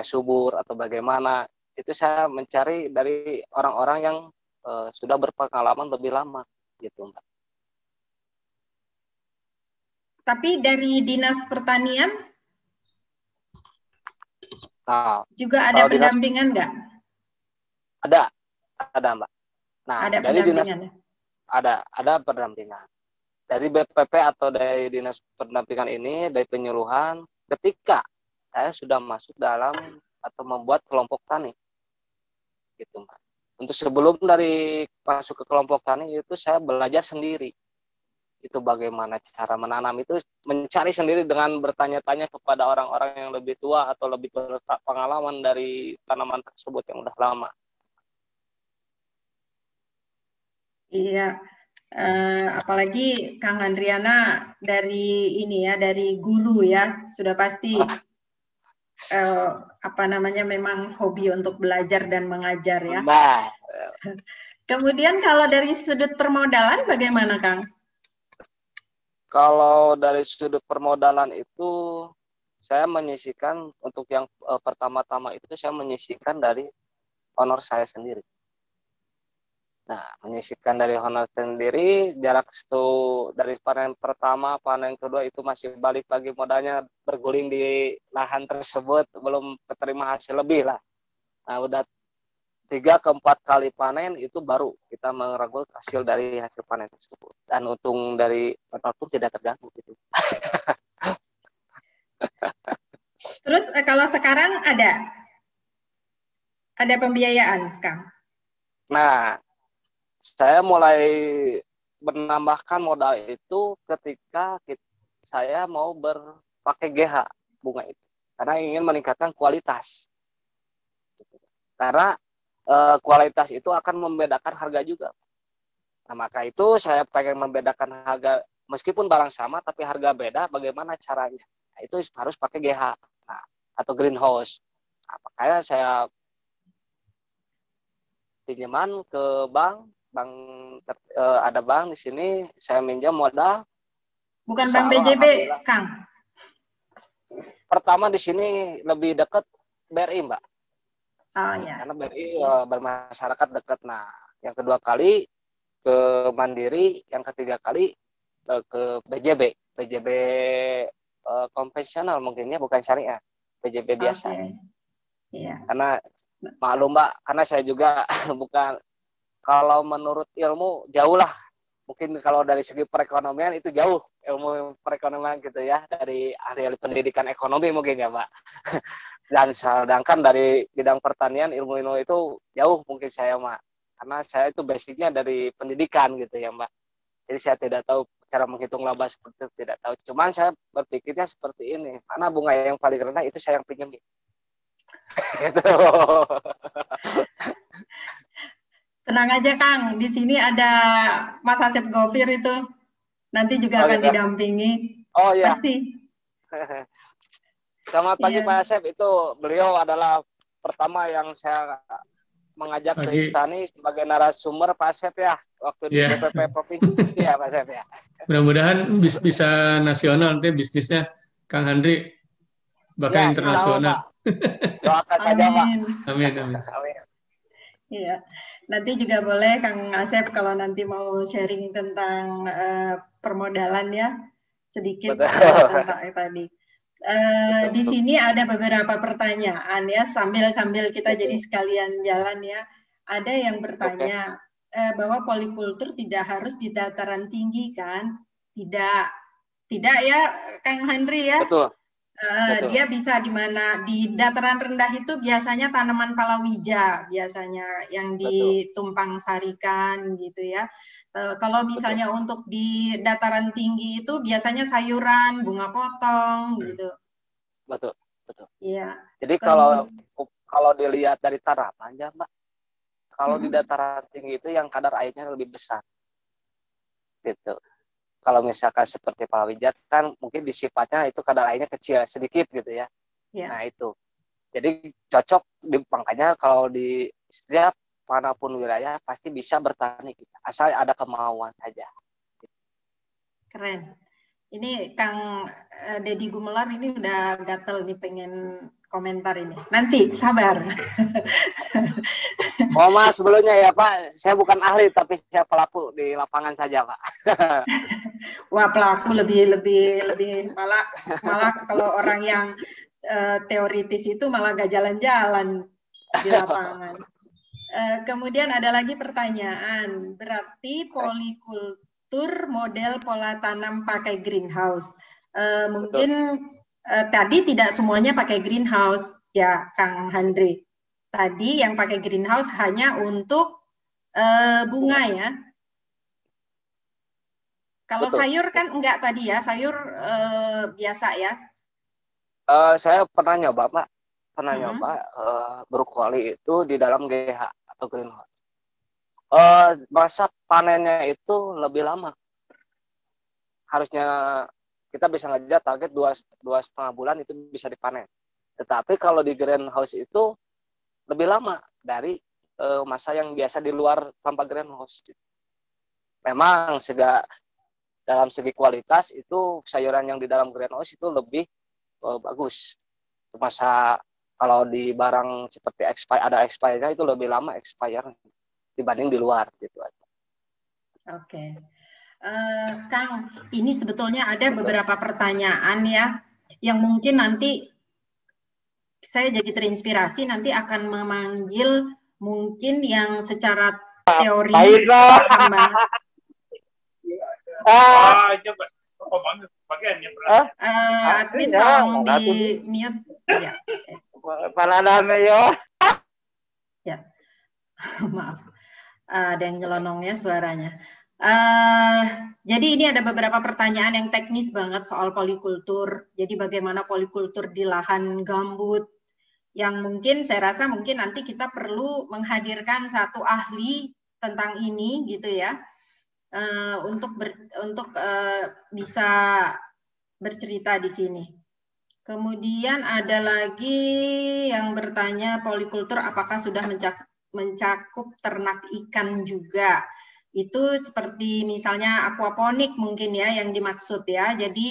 subur atau bagaimana, itu saya mencari dari orang-orang yang sudah berpengalaman lebih lama gitu, Mbak. Tapi dari Dinas Pertanian juga ada pendampingan nggak? Ada Mbak. Nah, ada dari dinas ada pendampingan. Dari BPP atau dari dinas pendampingan ini, dari penyuluhan, ketika saya sudah masuk dalam atau membuat kelompok tani, gitu Mbak. Untuk sebelum dari masuk ke kelompok tani itu saya belajar sendiri. Itu bagaimana cara menanam itu, mencari sendiri dengan bertanya-tanya kepada orang-orang yang lebih tua atau lebih berpengalaman dari tanaman tersebut yang udah lama. Iya. Apalagi Kang Andriana dari ini ya, dari guru ya, sudah pasti memang hobi untuk belajar dan mengajar ya. Nah. Kemudian kalau dari sudut permodalan bagaimana, Kang? Kalau dari sudut permodalan itu saya menyisihkan untuk yang pertama-tama itu saya menyisihkan dari honor saya sendiri. Nah, menyisihkan dari honor sendiri, jarak dari panen pertama, panen kedua itu masih balik lagi modalnya berguling di lahan tersebut, belum keterima hasil lebih lah. Nah, udah 3 ke 4 kali panen itu baru kita merangkul hasil dari hasil panen tersebut. Dan untung dari modal pun tidak terganggu gitu. Terus kalau sekarang ada pembiayaan, Kang? Nah, saya mulai menambahkan modal itu ketika saya mau berpakai GH bunga itu, karena ingin meningkatkan kualitas. Karena kualitas itu akan membedakan harga juga. Nah, maka itu saya pengen membedakan harga, meskipun barang sama tapi harga beda, bagaimana caranya? Nah, itu harus pakai GH, nah, atau greenhouse. Nah, makanya saya pinjaman ke bank, ada bank di sini, saya minjam modal. Bukan Bank BJB, Kang? Pertama di sini lebih dekat BRI, Mbak. Oh ya. Karena BRI bermasyarakat dekat. Nah, yang kedua kali ke Mandiri, yang ketiga kali ke BJB. BJB konvensional mungkinnya, bukan syariah. BJB biasa. Okay. Yeah. Karena maklum Mbak, karena saya juga bukan, kalau menurut ilmu jauh lah. Mungkin kalau dari segi perekonomian itu jauh ilmu perekonomian gitu ya, dari ahli pendidikan ekonomi mungkin ya Mbak. Dan sedangkan dari bidang pertanian ilmu-ilmu itu jauh mungkin saya Mbak. Karena saya itu basicnya dari pendidikan gitu ya Mbak. Jadi saya tidak tahu cara menghitung laba seperti itu, tidak tahu. Cuman saya berpikirnya seperti ini, mana bunga yang paling rendah itu saya yang pinjam. Gitu. Tenang aja Kang, di sini ada Mas Asep Gofir itu, nanti juga akan didampingi. Oh iya. Pasti. Selamat pagi Pak Asep, itu beliau adalah pertama yang saya mengajak ke Tani sebagai narasumber Pak Asep ya, waktu di DPP Provinsi ya Pak Asep ya. Mudah-mudahan bisa nasional nanti bisnisnya Kang Handri, bahkan internasional. Doakan saja Pak. Amin. Iya, nanti juga boleh Kang Asep kalau nanti mau sharing tentang permodalan ya, sedikit tentang tadi. Di sini ada beberapa pertanyaan ya, sambil kita jadi sekalian jalan ya. Ada yang bertanya bahwa polikultur tidak harus di dataran tinggi kan? Tidak ya, Kang Handri ya? Betul. Dia bisa di mana? Di dataran rendah itu biasanya tanaman palawija biasanya yang ditumpang sarikan gitu ya. Kalau misalnya untuk di dataran tinggi itu biasanya sayuran, bunga potong gitu. Betul. Iya. Jadi kalau dilihat dari tanaman ya Mbak, kalau di dataran tinggi itu yang kadar airnya lebih besar. Gitu. Kalau misalkan seperti palawija kan mungkin di sifatnya itu kadar airnya kecil sedikit gitu ya. Nah itu. Jadi cocok, makanya kalau di setiap manapun wilayah pasti bisa bertani kita, asal ada kemauan aja. Keren. Ini Kang Deddy Gumelar ini udah gatel nih pengen komentar ini. Nanti sabar. Oh Mas, sebelumnya ya Pak, saya bukan ahli tapi saya pelaku di lapangan saja Pak. Wah pelaku lebih malah kalau orang yang teoritis itu malah gak jalan-jalan di lapangan. Kemudian ada lagi pertanyaan, berarti polikultur model pola tanam pakai greenhouse. Mungkin tadi tidak semuanya pakai greenhouse ya Kang Handri. Tadi yang pakai greenhouse hanya untuk bunga ya. Kalau sayur kan enggak tadi ya, sayur biasa ya. Saya pernah nyoba Pak, brokoli itu di dalam GH atau greenhouse. Masa panennya itu lebih lama. Harusnya kita bisa ngejar target 2,5 bulan itu bisa dipanen. Tetapi kalau di greenhouse itu lebih lama dari masa yang biasa di luar tanpa greenhouse. Memang dalam segi kualitas itu sayuran yang di dalam greenhouse itu lebih bagus. Masa kalau di barang seperti ada expire-nya itu lebih lama expire dibanding di luar gitu aja. Oke. Kang, ini sebetulnya ada beberapa pertanyaan ya yang mungkin nanti saya jadi terinspirasi nanti akan memanggil mungkin yang secara teori paham banget. Admin tolong di mute. Ya, Panadame yo. Ya, maaf. Ada yang nyelonongnya suaranya. Jadi ini ada beberapa pertanyaan yang teknis banget soal polikultur. Jadi bagaimana polikultur di lahan gambut yang mungkin saya rasa mungkin nanti kita perlu menghadirkan satu ahli tentang ini gitu ya, untuk bisa bercerita di sini. Kemudian ada lagi yang bertanya polikultur apakah sudah mencakup ternak ikan juga. Itu seperti misalnya aquaponik mungkin ya yang dimaksud ya. Jadi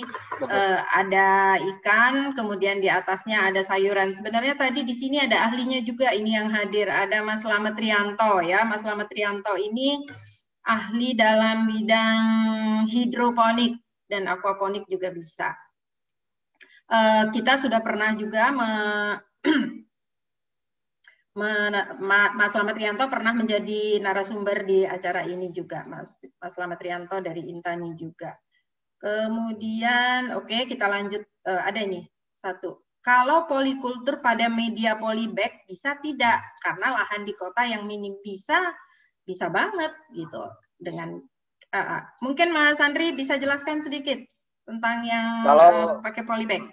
ada ikan, kemudian di atasnya ada sayuran. Sebenarnya tadi di sini ada ahlinya juga ini yang hadir. Ada Mas Slamet Rianto ya. Mas Slamet Rianto ini ahli dalam bidang hidroponik dan aquaponik juga bisa. Kita sudah pernah juga Mas Slamet Rianto pernah menjadi narasumber di acara ini juga, Mas Slamet Rianto dari Intani juga. Kemudian, oke, kita lanjut. Ada ini satu. Kalau polikultur pada media polybag bisa tidak? Karena lahan di kota yang minim bisa banget gitu. Dengan mungkin Mas Andri bisa jelaskan sedikit tentang yang pakai polybag.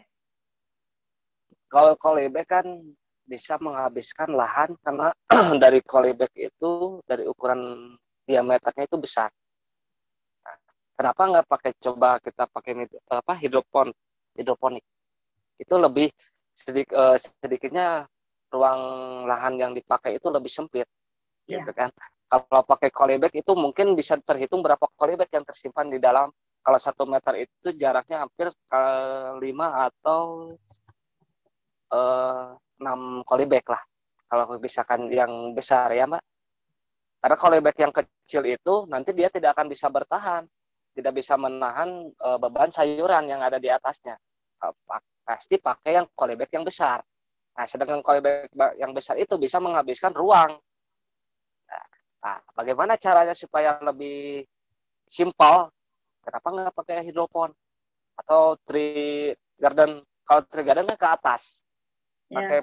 Kalau polybag kan bisa menghabiskan lahan karena dari polybag itu dari ukuran diameternya itu besar. Nah, kenapa nggak coba kita pakai hidroponik? Itu lebih sedikitnya ruang lahan yang dipakai itu lebih sempit, gitu kan? Kalau pakai polybag itu mungkin bisa terhitung berapa polybag yang tersimpan di dalam. Kalau 1 meter itu jaraknya hampir 5 atau 6 polybag lah, kalau misalkan yang besar ya Mbak. Karena polybag yang kecil itu nanti dia tidak akan bisa bertahan, tidak bisa menahan beban sayuran yang ada di atasnya. Pasti pakai yang polybag yang besar. Nah, sedangkan polybag yang besar itu bisa menghabiskan ruang. Nah, bagaimana caranya supaya lebih simpel? Kenapa nggak pakai hidropon atau tree garden? Kalau tree garden kan ke atas.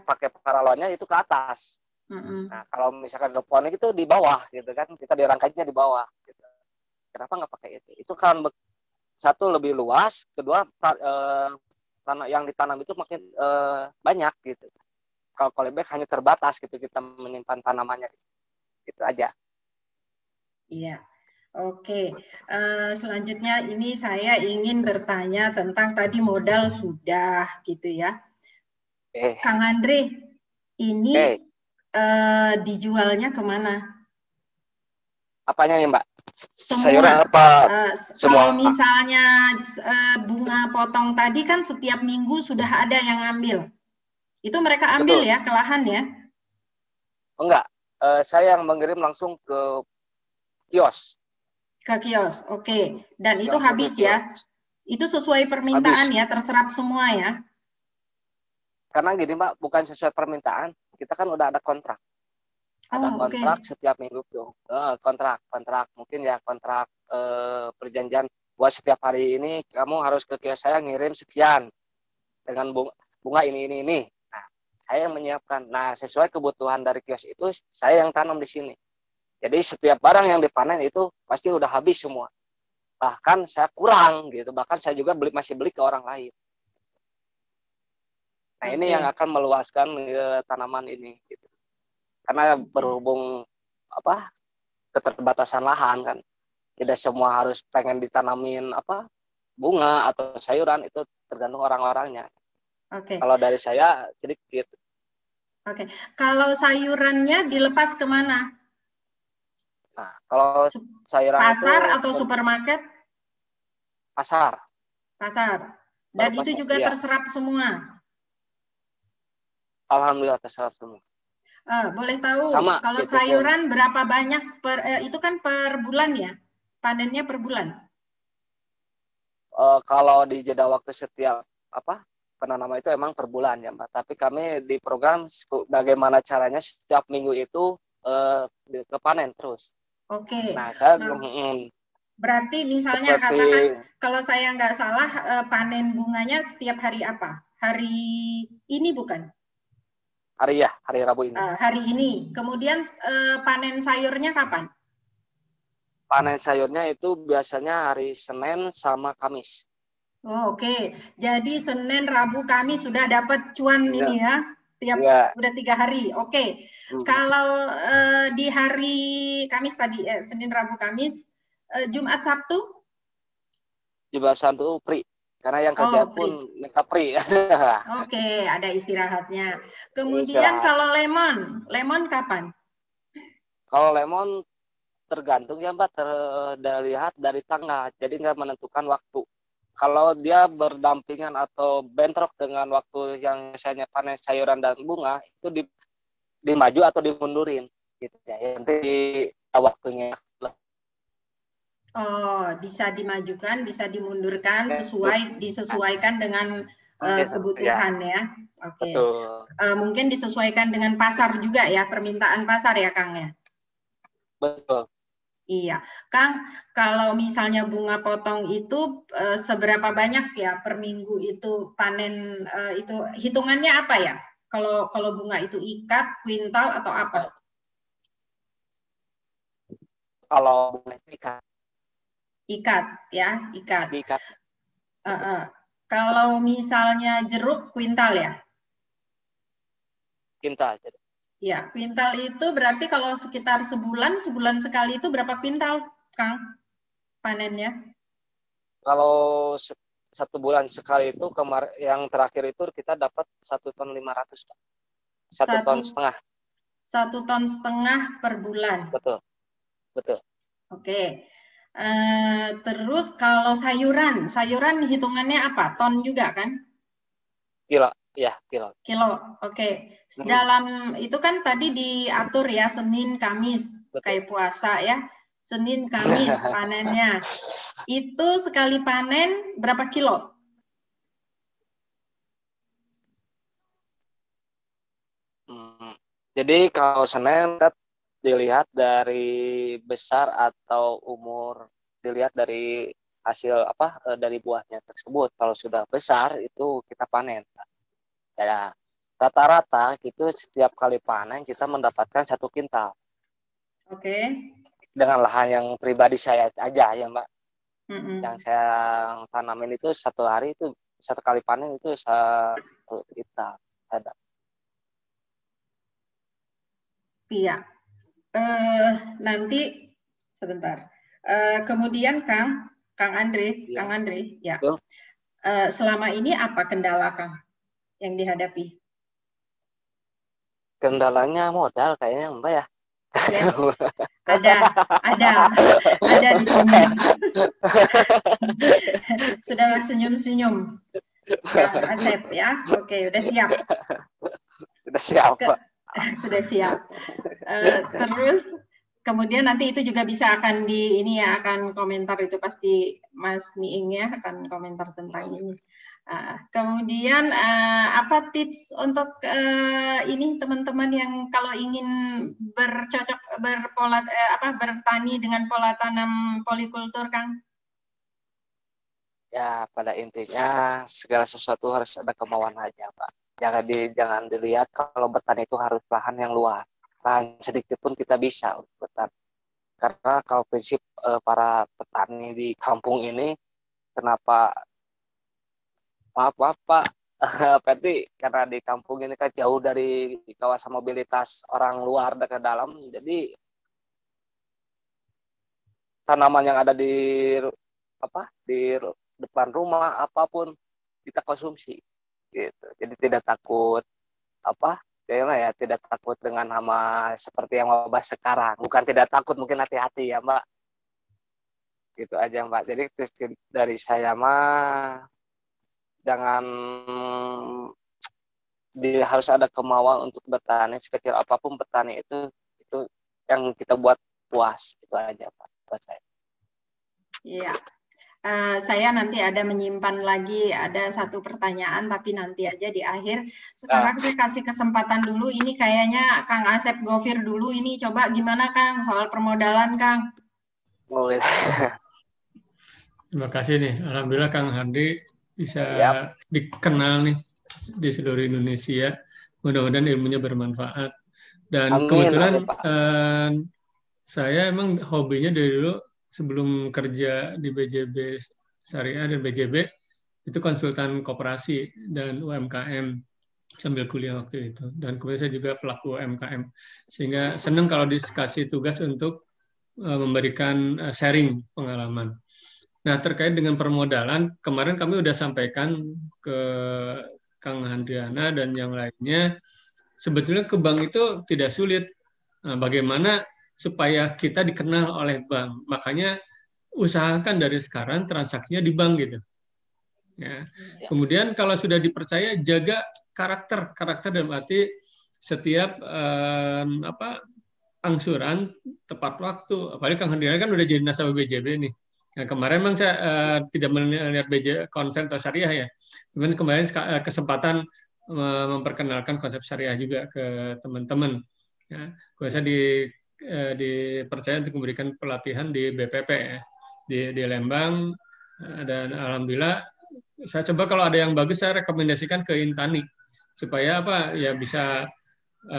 Pakai paralonnya itu ke atas. Nah, kalau misalkan hidroponik itu di bawah gitu kan, kita dirangkainya di bawah gitu. Kenapa nggak pakai itu? Itu kan satu lebih luas, kedua tanah yang ditanam itu makin banyak gitu. Kalau polybag hanya terbatas gitu, kita menyimpan tanamannya gitu aja. Iya. Oke, selanjutnya ini saya ingin bertanya tentang tadi modal sudah gitu ya. Kang Andre, ini dijualnya kemana? Apanya nih Mbak? Semua. Sayuran apa? Semua. Kalau misalnya bunga potong tadi kan setiap minggu sudah ada yang ambil. Itu mereka ambil. Betul. Ya ke lahan ya? Enggak, saya yang mengirim langsung ke kios. Ke kios, oke. Dan itu habis ya? Itu sesuai permintaan habis. Ya, terserap semua ya? Karena gini Mbak, bukan sesuai permintaan, kita kan udah ada kontrak. Ada kontrak setiap minggu tuh. Kontrak mungkin ya kontrak perjanjian buat setiap hari ini kamu harus ke kios saya ngirim sekian dengan bunga ini. Nah, saya yang menyiapkan. Nah, sesuai kebutuhan dari kios itu saya yang tanam di sini. Jadi setiap barang yang dipanen itu pasti udah habis semua. Bahkan saya kurang gitu. Bahkan saya juga masih beli ke orang lain. Nah, ini yang akan meluaskan tanaman ini gitu. Karena berhubung keterbatasan lahan kan. Tidak semua harus pengen ditanamin bunga atau sayuran, itu tergantung orang-orangnya. Kalau dari saya sedikit. Kalau sayurannya dilepas kemana? Nah, kalau sayuran pasar itu, atau supermarket? Pasar. Dan itu juga terserap semua? Alhamdulillah terserap semua. Boleh tahu kalau sayuran berapa banyak itu kan per bulan ya? Panennya per bulan? Kalau di jeda waktu setiap penanaman itu emang per bulan ya Mbak. Tapi kami di program bagaimana caranya setiap minggu itu kepanen terus. Oke. Nah, saya Berarti misalnya Seperti katakan kalau saya nggak salah panen bunganya setiap hari apa? Hari ini bukan? hari Rabu ini. Hari ini. Kemudian panen sayurnya kapan? Panen sayurnya itu biasanya hari Senin sama Kamis. Oh, oke. Jadi Senin, Rabu, Kamis sudah dapat cuan Ya. ini ya. Setiap udah 3 hari. Oke. Kalau di hari Kamis tadi, Senin, Rabu, Kamis, Jumat, Sabtu? Jumat, Sabtu free. Karena yang kerja pun mereka free. Oke, ada istirahatnya. Kemudian kalau lemon kapan? Kalau lemon tergantung ya Mbak, terlihat dari tanggal. Jadi nggak menentukan waktu. Kalau dia berdampingan atau bentrok dengan waktu yang misalnya panen sayuran dan bunga, itu dimaju atau dimundurin. Gitu ya. Nanti waktunya. Oh, bisa dimajukan, bisa dimundurkan, disesuaikan dengan kebutuhan ya. Oke. Mungkin disesuaikan dengan pasar juga ya, permintaan pasar ya Kang ya. Betul. Iya, Kang, kalau misalnya bunga potong itu seberapa banyak ya per minggu itu panen itu hitungannya apa ya? Kalau bunga itu ikat, kuintal atau apa? Kalau bunga itu ikat. Ikat ya, ikat. Kalau misalnya jeruk kuintal ya? Kuintal. Ya, kuintal itu berarti kalau sekitar sebulan sekali itu berapa kuintal, Kang, panennya? Kalau 1 bulan sekali itu yang terakhir itu kita dapat 1,5 ton 1,5 ton. 1,5 ton per bulan. Betul. Oke. Terus kalau sayuran hitungannya apa? Ton juga kan? Kilo, ya kilo. Oke. Dalam itu kan tadi diatur ya Senin, Kamis, kayak puasa ya. Senin, Kamis panennya. Itu sekali panen berapa kilo? Jadi kalau Senin dilihat dari besar atau umur, dilihat dari hasil dari buahnya tersebut. Kalau sudah besar itu kita panen. Ya, rata-rata gitu setiap kali panen kita mendapatkan 1 kintal. Oke. Dengan lahan yang pribadi saya aja ya Mbak. Yang saya tanamin itu 1 hari itu 1 kali panen itu 1 kintal ada. Iya. Nanti sebentar. Kemudian Kang Andre, ya. Selama ini apa kendala Kang yang dihadapi? Kendalanya modal kayaknya Mbak ya. Ada di sini. Sudah senyum-senyum. Kang Asep ya. Oke, udah siap. Sudah siap. Terus kemudian nanti itu juga bisa akan akan komentar itu pasti Mas Miing ya akan komentar tentang ini. Kemudian apa tips untuk ini teman-teman yang kalau ingin bertani dengan pola tanam polikultur, Kang? Ya, pada intinya segala sesuatu harus ada kemauan aja, Pak. Jangan dilihat kalau bertani itu harus lahan yang luas. Lahan sedikit pun kita bisa untuk bertani. Karena kalau prinsip para petani di kampung ini, kenapa maaf Pak, Petri, karena di kampung ini kan jauh dari kawasan mobilitas orang luar dan ke dalam, jadi tanaman yang ada di depan rumah apapun kita konsumsi gitu. Jadi tidak takut tidak takut dengan hama seperti yang wabah sekarang. Bukan tidak takut, mungkin hati-hati ya Mbak. Gitu aja Mbak. Jadi dari saya mah jangan harus ada kemauan untuk bertani, sekecil apapun bertani itu yang kita buat puas. Itu aja Pak buat saya. Iya. Saya nanti ada menyimpan lagi ada 1 pertanyaan tapi nanti aja di akhir. Sekarang saya kasih kesempatan dulu, ini kayaknya Kang Asep Gofir dulu, ini coba gimana Kang soal permodalan Kang? Terima kasih nih. Alhamdulillah Kang Handri bisa Siap. dikenal nih di seluruh Indonesia. Mudah-mudahan ilmunya bermanfaat. Dan Amin, kebetulan amin Pak. saya emang hobinya dari dulu sebelum kerja di BJB Syariah dan BJB itu konsultan koperasi dan UMKM sambil kuliah waktu itu. Dan kemudian saya juga pelaku UMKM. Sehingga senang kalau dikasih tugas untuk memberikan sharing pengalaman. Nah, terkait dengan permodalan, kemarin kami sudah sampaikan ke Kang Handriana dan yang lainnya, sebetulnya ke bank itu tidak sulit. Nah, bagaimana supaya kita dikenal oleh bank? Makanya usahakan dari sekarang transaksinya di bank gitu. Ya. Kemudian kalau sudah dipercaya, jaga karakter dalam arti setiap angsuran tepat waktu. Apalagi Kang Handriana kan udah jadi nasabah BJB nih. Nah, kemarin memang saya tidak melihat konsen atau syariah ya. Cuman kemarin kesempatan memperkenalkan konsep syariah juga ke teman-teman. Ya, saya dipercaya untuk memberikan pelatihan di BPP ya, di Lembang, dan alhamdulillah saya coba kalau ada yang bagus saya rekomendasikan ke Intani supaya apa ya bisa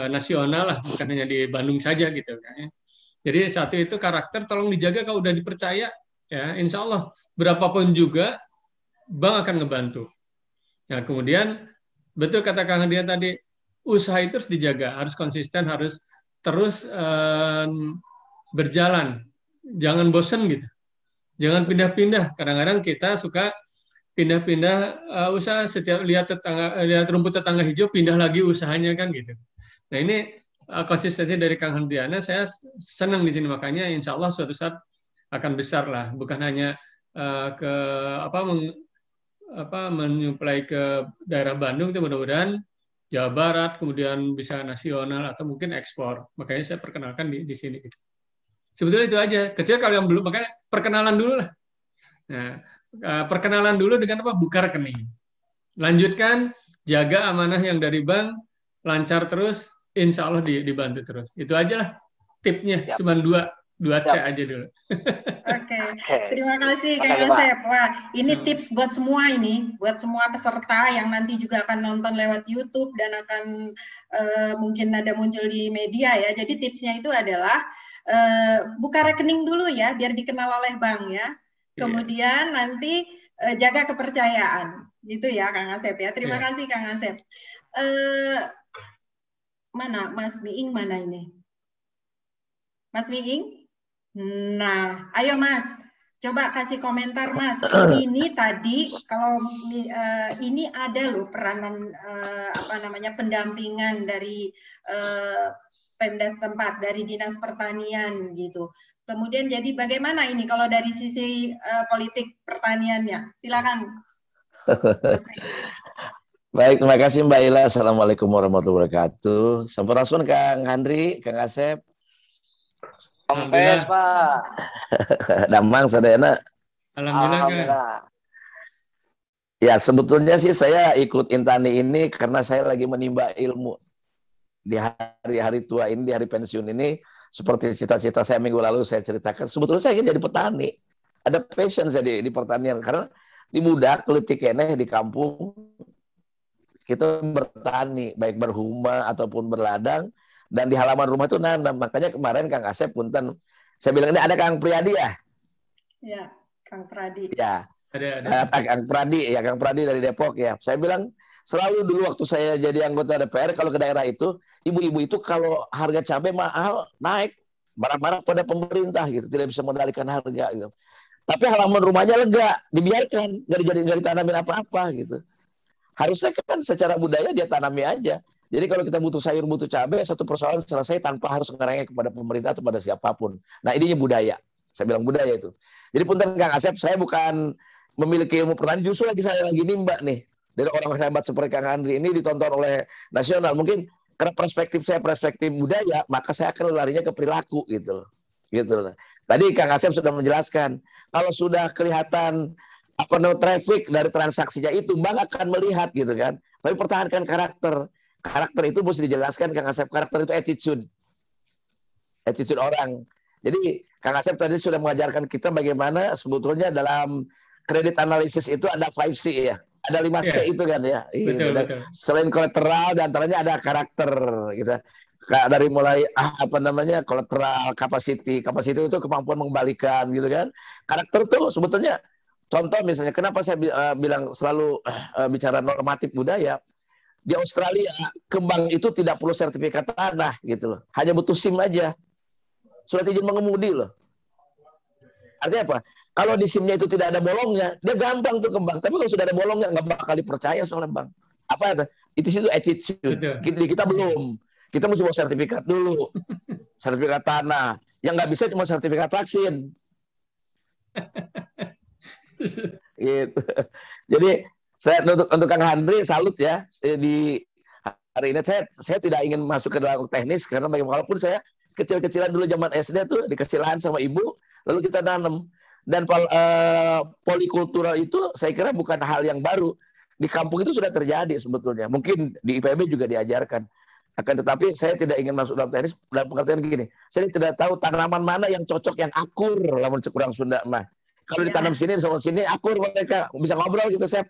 nasional lah, bukan hanya di Bandung saja gitu kan. Jadi satu itu karakter tolong dijaga, kalau udah dipercaya ya insya Allah berapapun juga bank akan ngebantu. Nah kemudian betul kata Kang Dian tadi, usaha itu harus dijaga, harus konsisten, harus terus berjalan, jangan bosen gitu, jangan pindah-pindah. Kadang-kadang kita suka pindah-pindah usaha, setiap lihat rumput tetangga hijau pindah lagi usahanya kan gitu. Nah ini konsistensi dari Kang Handriana, saya senang di sini, makanya insya Allah suatu saat akan besar lah, bukan hanya ke menyuplai ke daerah Bandung, itu mudah-mudahan Jawa Barat, kemudian bisa nasional atau mungkin ekspor. Makanya saya perkenalkan di sini. Sebetulnya itu aja. Kecil kalau yang belum, makanya perkenalan dulu lah. Nah, perkenalan dulu dengan apa? Buka rekening. Lanjutkan, jaga amanah yang dari bank, lancar terus, insya Allah dibantu terus. Itu aja lah tipnya. Yap. Cuman dua C aja dulu. Oke. Terima kasih Kang Asep. Wah, ini tips buat semua ini, buat semua peserta yang nanti juga akan nonton lewat YouTube dan akan mungkin ada muncul di media ya. Jadi tipsnya itu adalah buka rekening dulu ya, biar dikenal oleh bank ya. Kemudian nanti jaga kepercayaan, gitu ya Kang Asep ya. Terima kasih Kang Asep. Mana Mas Miing, mana ini? Mas Miing? Nah, ayo Mas, coba kasih komentar Mas. Ini tadi kalau ini ada loh peranan pendampingan dari Pemda setempat, dari Dinas Pertanian gitu. Kemudian jadi bagaimana ini kalau dari sisi politik pertaniannya? Silakan. Baik, terima kasih Mbak Ila. Assalamualaikum warahmatullahi wabarakatuh. Sampurasun Kang Handri, Kang Asep. Kompes, Pak. Damang sadayana. Alhamdulillah. Ya, sebetulnya sih saya ikut Intani ini karena saya lagi menimba ilmu. Di hari-hari tua ini, di hari pensiun ini, seperti cita-cita saya minggu lalu saya ceritakan, sebetulnya saya ingin jadi petani. Ada passion saya di pertanian. Karena di budak, kelitik eneh di kampung, kita bertani, baik berhuma ataupun berladang. Dan di halaman rumah itu nanam. Makanya kemarin Kang Asep punten, saya bilang ini ada Kang Priyadi ya? Ya, Kang Pradi. Ya, ada. Kang Pradi ya, Kang Pradi dari Depok ya. Saya bilang selalu dulu waktu saya jadi anggota DPR, kalau ke daerah itu, ibu-ibu itu kalau harga cabai mahal naik, marah-marah pada pemerintah gitu, tidak bisa mengendalikan harga gitu. Tapi halaman rumahnya lega, dibiarkan, nggak ditanamin apa-apa gitu. Harusnya kan secara budaya dia tanami aja. Jadi kalau kita butuh sayur, butuh cabai, satu persoalan selesai tanpa harus ngerengek kepada pemerintah atau pada siapapun. Nah, ininya budaya. Saya bilang budaya itu. Jadi punten Kang Asep, saya bukan memiliki ilmu pertanian, justru saya lagi nimba nih. Dari orang hebat seperti Kang Handri ini ditonton oleh nasional. Mungkin karena perspektif saya perspektif budaya, maka saya akan larinya ke perilaku gitu loh. Gitu loh. Tadi Kang Asep sudah menjelaskan, kalau sudah kelihatan traffic dari transaksinya itu, bank akan melihat gitu kan. Tapi pertahankan karakter. Karakter itu mesti dijelaskan Kang Asep. Karakter itu attitude orang. Jadi Kang Asep tadi sudah mengajarkan kita bagaimana sebetulnya dalam kredit analisis itu ada 5C ya. Ada 5C Iya, itu kan ya. betul, Dan betul. selain kolateral, di antaranya ada karakter gitu. Dari mulai apa namanya kolateral, capacity itu kemampuan mengembalikan gitu kan. Karakter tuh sebetulnya contoh misalnya kenapa saya bilang selalu bicara normatif budaya. Di Australia ke bank itu tidak perlu sertifikat tanah gitu loh. Hanya butuh SIM aja. Surat izin mengemudi loh. Artinya apa? Kalau di SIM-nya itu tidak ada bolongnya, dia gampang tuh ke bank. Tapi kalau sudah ada bolongnya, nggak bakal dipercaya soalnya bank. Apa itu situ attitude. Betul. Kita belum. Kita mesti bawa sertifikat dulu. Sertifikat tanah. Yang nggak bisa cuma sertifikat vaksin. Gitu. Jadi saya untuk Kang Handri salut ya. Di hari ini saya tidak ingin masuk ke dalam teknis karena walaupun saya kecil-kecilan dulu zaman SD tuh dikasih lahan sama ibu, lalu kita tanam. Dan polikultural itu saya kira bukan hal yang baru. Di kampung itu sudah terjadi sebetulnya. Mungkin di IPB juga diajarkan. Akan tetapi saya tidak ingin masuk dalam teknis dalam pengertian gini. Saya tidak tahu tanaman mana yang cocok, yang akur lamun kurang Sunda mah. Kalau ditanam sini sama sini akur mereka bisa ngobrol gitu, Chef.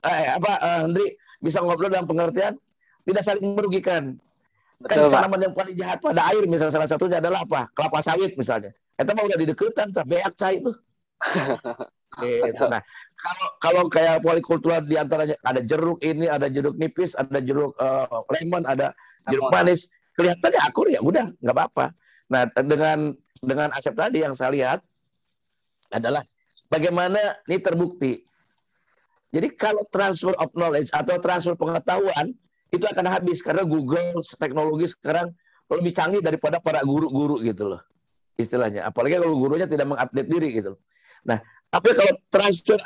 Hendri bisa ngobrol dalam pengertian tidak saling merugikan. Kan Betul, Pak. tanaman yang paling jahat pada air misalnya salah satunya adalah apa? Kelapa sawit misalnya. Itu mah udah di deketan, beak cai itu. Gitu. Nah, kalau kayak polikultural diantaranya ada jeruk ini, ada jeruk nipis, ada jeruk lemon, ada jeruk manis, kelihatannya akur ya udah nggak apa-apa. Nah, dengan Asep tadi yang saya lihat adalah bagaimana ini terbukti. Jadi kalau transfer of knowledge atau transfer pengetahuan itu akan habis karena Google teknologi sekarang lebih canggih daripada para guru-guru gitu loh istilahnya. Apalagi kalau gurunya tidak mengupdate diri gitu. Nah, tapi kalau transfer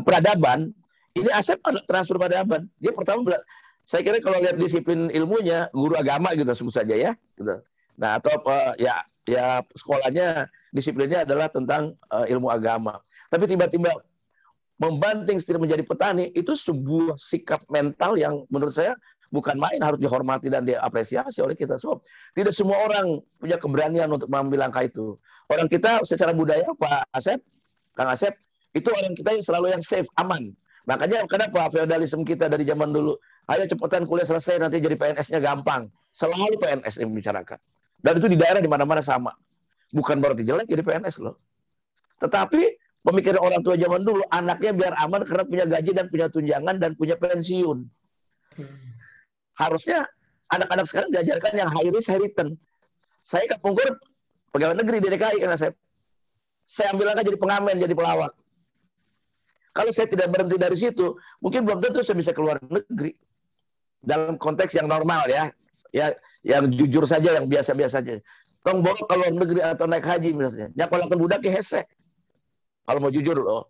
peradaban, ini Asep ada transfer peradaban. Dia pertama saya kira kalau lihat disiplin ilmunya guru agama gitu sebut saja ya. Gitu. Nah, atau ya sekolahnya disiplinnya adalah tentang ilmu agama. Tapi tiba-tiba membanting setir menjadi petani itu sebuah sikap mental yang menurut saya bukan main, harus dihormati dan diapresiasi oleh kita semua. Tidak semua orang punya keberanian untuk mengambil langkah itu. Orang kita secara budaya Pak Asep, Kang Asep, itu orang kita yang selalu yang safe, aman. Makanya kenapa feodalisme kita dari zaman dulu, ayo cepetan kuliah selesai nanti jadi PNS-nya gampang. Selalu PNS yang membicarakan. Dan itu di daerah di mana-mana sama. Bukan berarti jelek jadi PNS loh. Tetapi pemikiran orang tua zaman dulu, anaknya biar aman karena punya gaji dan punya tunjangan dan punya pensiun. Harusnya anak-anak sekarang diajarkan yang high risk, high return. Saya ke Pungkur, pegawai negeri di DKI, karena saya ambil langkah jadi pengamen, jadi pelawak. Kalau saya tidak berhenti dari situ, mungkin belum tentu saya bisa keluar negeri. Dalam konteks yang normal ya yang jujur saja, yang biasa-biasa saja. Tong bawa ke luar negeri atau naik haji misalnya. Nyakolakan budak ke hese. Kalau mau jujur loh,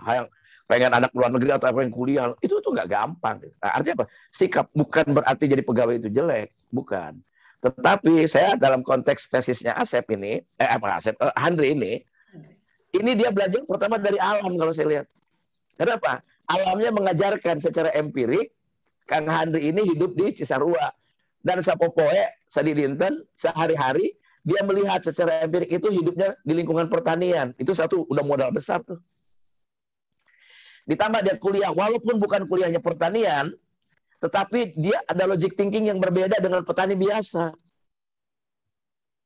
yang pengen anak luar negeri atau pengen kuliah, itu tuh nggak gampang. Nah, artinya apa? Sikap bukan berarti jadi pegawai itu jelek, bukan. Tetapi saya dalam konteks tesisnya Asep ini, Handri ini dia belajar pertama dari alam kalau saya lihat. Kenapa? Alamnya mengajarkan secara empirik, Kang Handri ini hidup di Cisarua. Dan sapopoe, sadidinten, sehari-hari, dia melihat secara empirik itu hidupnya di lingkungan pertanian. Itu satu, udah modal besar tuh. Ditambah dia kuliah, walaupun bukan kuliahnya pertanian, tetapi dia ada logic thinking yang berbeda dengan petani biasa.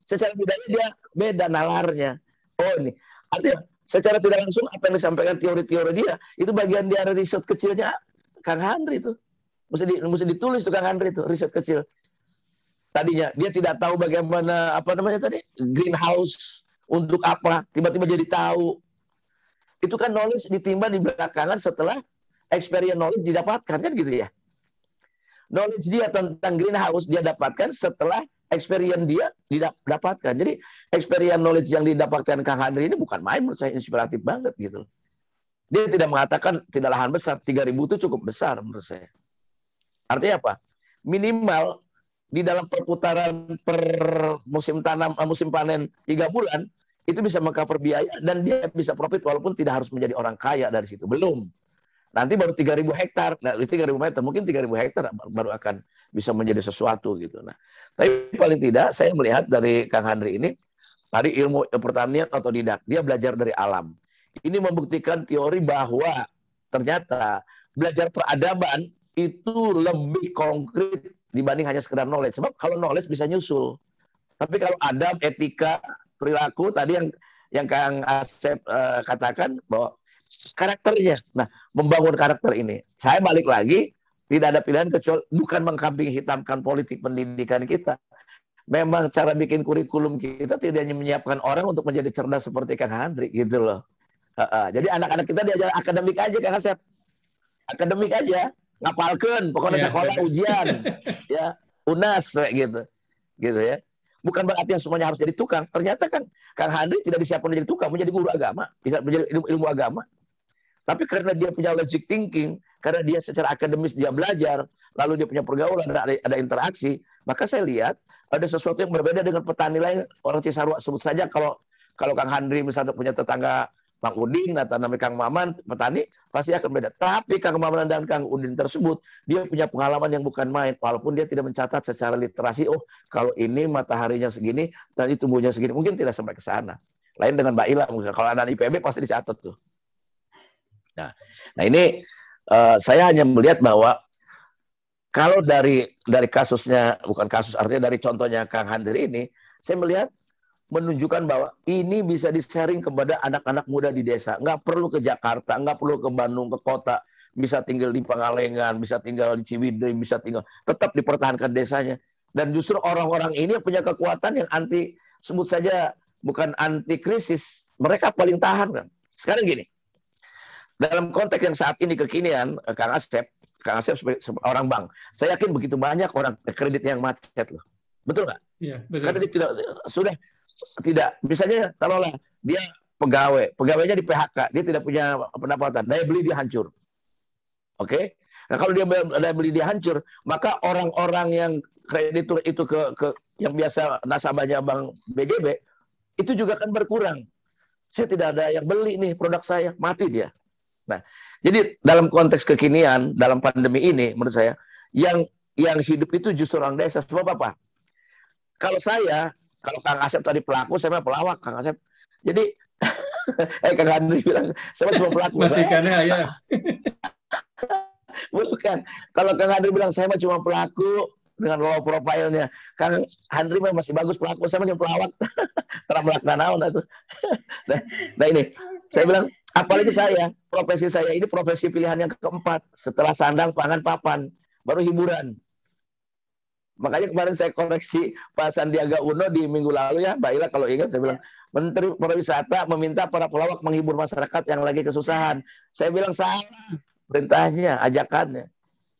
Secara budaya dia beda nalarnya. Oh ini, artinya secara tidak langsung apa yang disampaikan teori-teori dia, itu bagian dari riset kecilnya Kang Handri itu. Mesti ditulis tuh Kang Handri itu, riset kecil. Tadinya dia tidak tahu bagaimana greenhouse untuk apa, tiba-tiba jadi tahu. Itu kan knowledge ditimba di belakangan setelah experience knowledge didapatkan kan gitu ya. Knowledge dia tentang greenhouse dia dapatkan setelah experience dia didapatkan. Jadi experience knowledge yang didapatkan Kang Handri ini bukan main, menurut saya inspiratif banget gitu. Dia tidak mengatakan tidak lahan besar, 3.000 itu cukup besar menurut saya. Artinya apa? Minimal di dalam perputaran per musim tanam, musim panen 3 bulan, itu bisa mengcover biaya dan dia bisa profit walaupun tidak harus menjadi orang kaya dari situ. Belum. Nanti baru 3.000 hektar, nah 3.000 meter, mungkin 3.000 hektar baru akan bisa menjadi sesuatu gitu. Nah, tapi paling tidak saya melihat dari Kang Handri ini, tadi ilmu pertanian otodidak, dia belajar dari alam. Ini membuktikan teori bahwa ternyata belajar peradaban itu lebih konkret dibanding hanya sekedar knowledge. Sebab kalau knowledge bisa nyusul. Tapi kalau adab, etika, perilaku tadi yang Kang Asep katakan bahwa karakternya. Nah, membangun karakter ini. Saya balik lagi, tidak ada pilihan kecuali bukan mengkambing hitamkan politik pendidikan kita. Memang cara bikin kurikulum kita tidak hanya menyiapkan orang untuk menjadi cerdas seperti Kang Handri gitu loh. Jadi anak-anak kita diajar akademik aja Kang Asep. Akademik aja, ngapalkeun pokoknya sekolah ujian ya, UNAS kayak gitu. Gitu ya. Bukan berarti yang semuanya harus jadi tukang. Ternyata kan Kang Handri tidak disiapkan menjadi tukang, menjadi guru agama, bisa menjadi ilmu agama. Tapi karena dia punya logic thinking, karena dia secara akademis dia belajar, lalu dia punya pergaulan, ada interaksi, maka saya lihat ada sesuatu yang berbeda dengan petani lain. Orang Cisarua sebut saja kalau Kang Handri misalnya punya tetangga Bang Udin atau namanya Kang Maman, petani pasti akan beda. Tapi Kang Maman dan Kang Udin tersebut, dia punya pengalaman yang bukan main. Walaupun dia tidak mencatat secara literasi, oh kalau ini mataharinya segini, nanti tumbuhnya segini. Mungkin tidak sampai ke sana. Lain dengan Mbak Ila, kalau anak IPB pasti dicatat tuh. Nah ini saya hanya melihat bahwa kalau dari kasusnya, bukan kasus, artinya dari contohnya Kang Handri ini, saya melihat menunjukkan bahwa ini bisa di-sharing kepada anak-anak muda di desa. Nggak perlu ke Jakarta, nggak perlu ke Bandung, ke kota. Bisa tinggal di Pangalengan, bisa tinggal di Ciwidey, bisa tinggal. Tetap dipertahankan desanya. Dan justru orang-orang ini punya kekuatan yang anti, sebut saja bukan anti krisis. Mereka paling tahan kan. Sekarang gini, dalam konteks yang saat ini kekinian, Kang Asep sebagai orang bank, saya yakin begitu banyak orang kredit yang macet loh. Betul nggak? Iya, betul. Karena dia tidak, misalnya taruhlah dia pegawainya di PHK, dia tidak punya pendapatan, daya beli dia hancur. Oke? Nah, kalau daya beli dia hancur, maka orang-orang yang kreditur itu yang biasa nasabahnya Bank BJB itu juga akan berkurang. Saya tidak ada yang beli nih produk saya, mati dia. Nah, jadi dalam konteks kekinian, dalam pandemi ini, menurut saya, yang hidup itu justru orang desa. Sebab apa? Kalau Kang Asep tadi pelaku, saya mah pelawak, Kang Asep. Jadi, Kang Handri bilang, saya cuma pelaku. Masih karena ya. Bukan. Kalau Kang Handri bilang, saya mah cuma pelaku dengan low profile-nya. Kang Handri mah masih bagus pelaku, saya mah cuma pelawak. Terang naon itu. Nah ini, saya bilang, apalagi profesi saya ini profesi pilihan yang keempat. Setelah sandang, pangan, papan. Baru hiburan. Makanya kemarin saya koreksi Pak Sandiaga Uno di minggu lalu ya, Mbak Ila kalau ingat, saya bilang, Menteri Pariwisata meminta para pelawak menghibur masyarakat yang lagi kesusahan. Saya bilang salah perintahnya, ajakannya.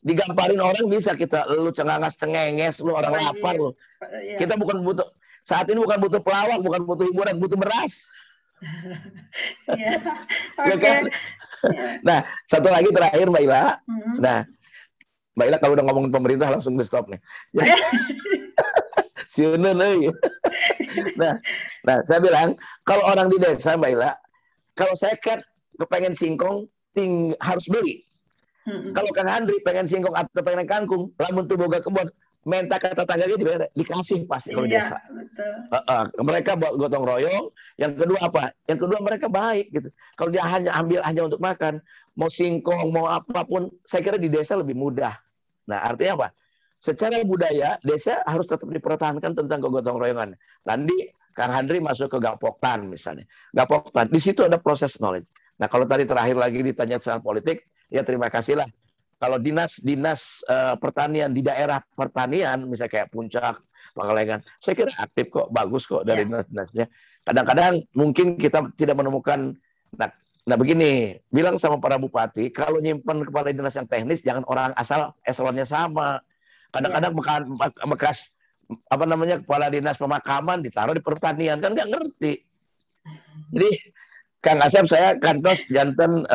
Digamparin orang bisa kita, lu cengangas cengenges, lu orang lapar lu. Kita bukan butuh, saat ini bukan butuh pelawak, bukan butuh hiburan, butuh beras. Okay. Nah, satu lagi terakhir Mbak Ila. Nah, Mbak Ila kalau udah ngomongin pemerintah langsung di stop nih. Nah, saya bilang kalau orang di desa Mbak Ila, kalau saya kepengen singkong harus beli. Kalau Kang Handri pengen singkong atau pengen kangkung, lamun tuh boga kebun, minta ke tetangganya dikasih pasti kalau desa. Betul. Mereka gotong royong. Yang kedua apa? Yang kedua mereka baik gitu. Kalau dia ambil hanya untuk makan, mau singkong, mau apapun, saya kira di desa lebih mudah. Nah, artinya apa? Secara budaya, desa harus tetap dipertahankan tentang kegotong royongan. Tadi Kang Handri masuk ke Gapoktan misalnya. Gapoktan, di situ ada proses knowledge. Nah, kalau tadi terakhir lagi ditanya soal politik, ya terima kasih lah. Kalau dinas pertanian di daerah pertanian, misalnya kayak Puncak, Pangalengan, saya kira aktif kok, bagus kok dari dinas-dinasnya. Kadang-kadang mungkin kita tidak menemukan. Nah begini, bilang sama para bupati, kalau nyimpen kepala dinas yang teknis, jangan orang asal eselonnya sama. Kadang-kadang bekas kepala dinas pemakaman ditaruh di pertanian, kan nggak ngerti. Jadi Kang Asep, saya kantos jantan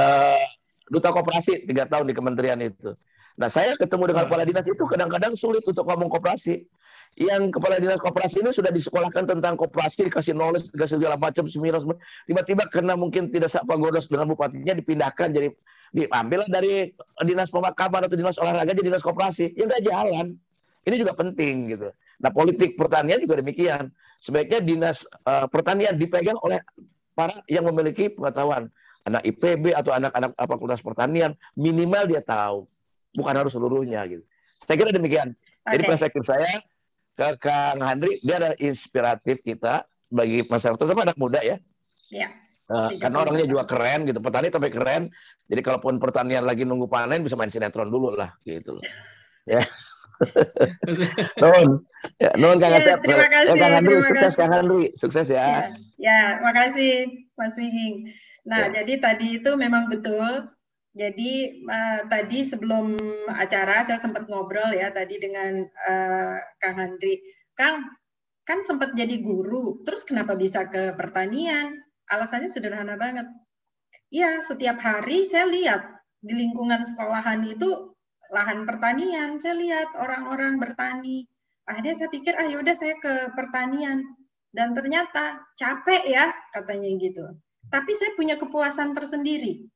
duta koperasi 3 tahun di kementerian itu. Nah, saya ketemu dengan kepala dinas itu kadang-kadang sulit untuk ngomong koperasi. Yang kepala dinas koperasi ini sudah disekolahkan tentang koperasi, dikasih knowledge, dikasih segala macam seminar. Tiba-tiba karena mungkin tidak sepagodos dengan bupatinya dipindahkan, jadi diambil dari dinas pemakaman atau dinas olahraga jadi dinas koperasi. Ya nggak jalan. Ini juga penting gitu. Nah, politik pertanian juga demikian. Sebaiknya dinas pertanian dipegang oleh para yang memiliki pengetahuan. anak IPB atau anak-anak Fakultas Pertanian, minimal dia tahu, bukan harus seluruhnya gitu. Saya kira demikian. Jadi perspektif saya ke Kang Handri, dia ada inspiratif kita bagi masyarakat, terutama anak muda ya. Ya. Karena orangnya juga keren gitu, petani tapi keren. Jadi kalaupun pertanian lagi nunggu panen bisa main sinetron dulu lah gitu loh. Ya. Nun Kang Asep. Terima kasih. Kang Handri, sukses Kang Handri, sukses ya. Ya, makasih Mas Wihing. Nah, jadi tadi itu memang betul. Jadi tadi sebelum acara saya sempat ngobrol ya tadi dengan Kang Handri. Kang, kan sempat jadi guru, terus kenapa bisa ke pertanian? Alasannya sederhana banget. Ya, setiap hari saya lihat di lingkungan sekolahan itu lahan pertanian. Saya lihat orang-orang bertani. Akhirnya saya pikir, yaudah saya ke pertanian. Dan ternyata capek ya, katanya gitu. Tapi saya punya kepuasan tersendiri.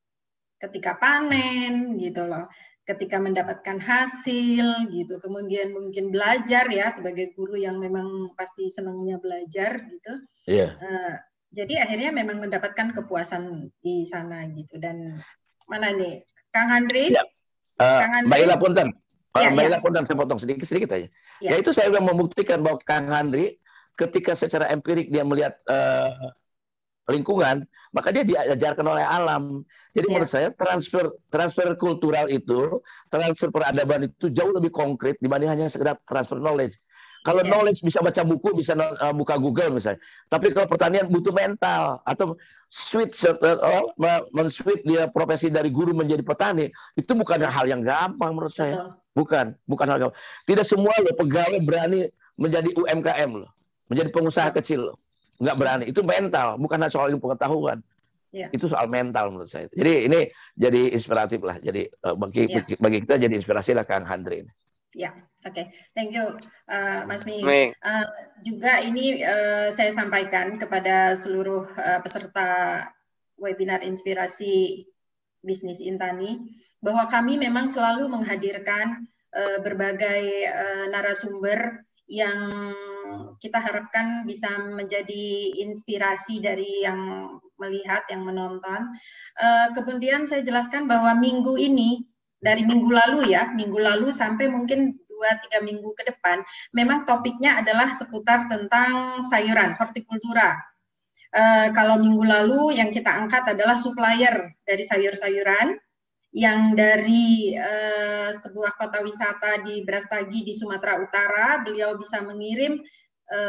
Ketika panen, gitu loh. Ketika mendapatkan hasil, gitu. Kemudian mungkin belajar ya, sebagai guru yang memang pasti senangnya belajar, gitu. Iya. Jadi akhirnya memang mendapatkan kepuasan di sana gitu. Dan mana nih, Kang Handri? Ya. Mbak Ila Punten, Mbak Ila Punten, saya potong sedikit aja. Ya itu saya sudah membuktikan bahwa Kang Handri ketika secara empirik dia melihat lingkungan, maka dia diajarkan oleh alam. Jadi menurut saya transfer kultural itu, transfer peradaban itu jauh lebih konkret dibanding hanya sekedar transfer knowledge. Kalau knowledge bisa baca buku, bisa buka Google misalnya. Tapi kalau pertanian butuh mental atau men-switch dia profesi dari guru menjadi petani, itu bukan hal yang gampang menurut saya. Bukan hal gampang. Tidak semua loh pegawai berani menjadi UMKM loh, menjadi pengusaha kecil loh. Nggak berani. Itu mental, bukan hanya soal ilmu pengetahuan. Itu soal mental menurut saya. Jadi ini jadi inspiratif lah. Jadi bagi kita jadi inspirasi lah Kang Handri. Ya, oke. Thank you, Mas Mi. Juga ini saya sampaikan kepada seluruh peserta webinar Inspirasi Bisnis Intani, bahwa kami memang selalu menghadirkan berbagai narasumber yang kita harapkan bisa menjadi inspirasi dari yang melihat, yang menonton. Kemudian saya jelaskan bahwa minggu ini, dari minggu lalu sampai mungkin 2-3 minggu ke depan, memang topiknya adalah seputar tentang sayuran, hortikultura. Kalau minggu lalu yang kita angkat adalah supplier dari sayur-sayuran, yang dari sebuah kota wisata di Brastagi di Sumatera Utara, beliau bisa mengirim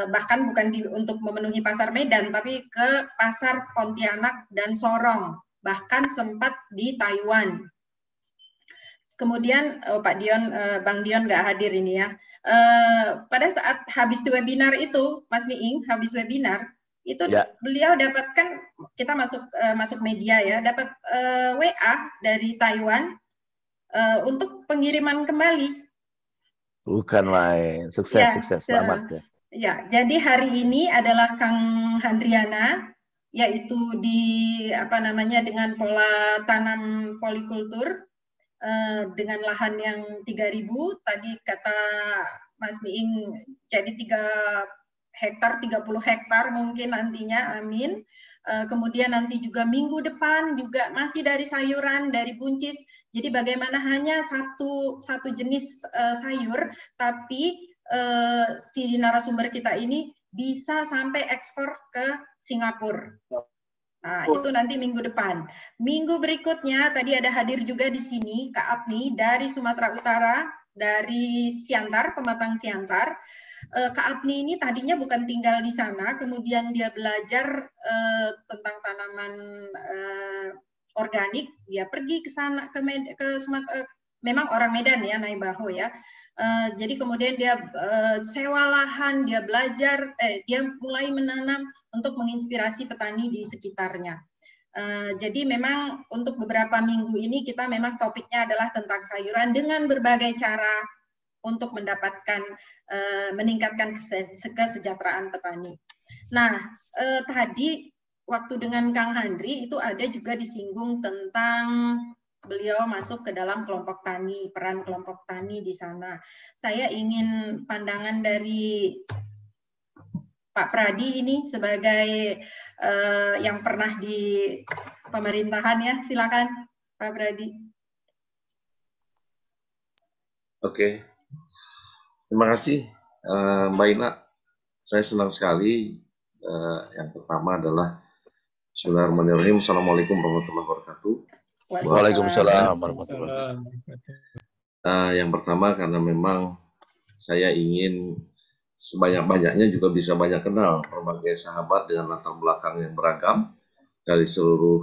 bahkan bukan untuk memenuhi pasar Medan, tapi ke pasar Pontianak dan Sorong, bahkan sempat di Taiwan. Kemudian Pak Dion, Bang Dion nggak hadir ini ya. Pada saat habis webinar itu, Mas Miing, habis webinar itu beliau dapatkan, kita masuk media ya, dapat WA dari Taiwan untuk pengiriman kembali. Bukan main, sukses, selamat ya. Ya, jadi hari ini adalah Kang Handriana, yaitu dengan pola tanam polikultur. Dengan lahan yang 3.000, tadi kata Mas Miing jadi 3 hektar, 30 hektar mungkin nantinya, amin. Kemudian nanti juga minggu depan juga masih dari sayuran, dari buncis. Jadi bagaimana hanya satu jenis sayur, tapi si narasumber kita ini bisa sampai ekspor ke Singapura. Nah, itu nanti minggu depan. Minggu berikutnya, tadi ada hadir juga di sini Kak Apni dari Sumatera Utara, dari Siantar, Pematang Siantar. Kak Apni ini tadinya bukan tinggal di sana, kemudian dia belajar tentang tanaman organik, dia pergi ke sana, ke Sumatera, memang orang Medan ya, Naibaho ya. Jadi kemudian dia sewa lahan, dia belajar, dia mulai menanam untuk menginspirasi petani di sekitarnya. Jadi memang untuk beberapa minggu ini kita memang topiknya adalah tentang sayuran dengan berbagai cara untuk mendapatkan meningkatkan kesejahteraan petani. Nah, tadi waktu dengan Kang Handri itu ada juga disinggung tentang beliau masuk ke dalam kelompok tani, peran kelompok tani di sana. Saya ingin pandangan dari Pak Pradi ini sebagai yang pernah di pemerintahan ya. Silakan Pak Brady. Oke, terima kasih Mbak Ina. Saya senang sekali. Yang pertama adalah Bismillahirrahmanirrahim. Assalamualaikum warahmatullahi wabarakatuh. Waalaikumsalam warahmatullahi wabarakatuh. Yang pertama karena memang saya ingin sebanyak-banyaknya juga bisa banyak kenal berbagai sahabat dengan latar belakang yang beragam dari seluruh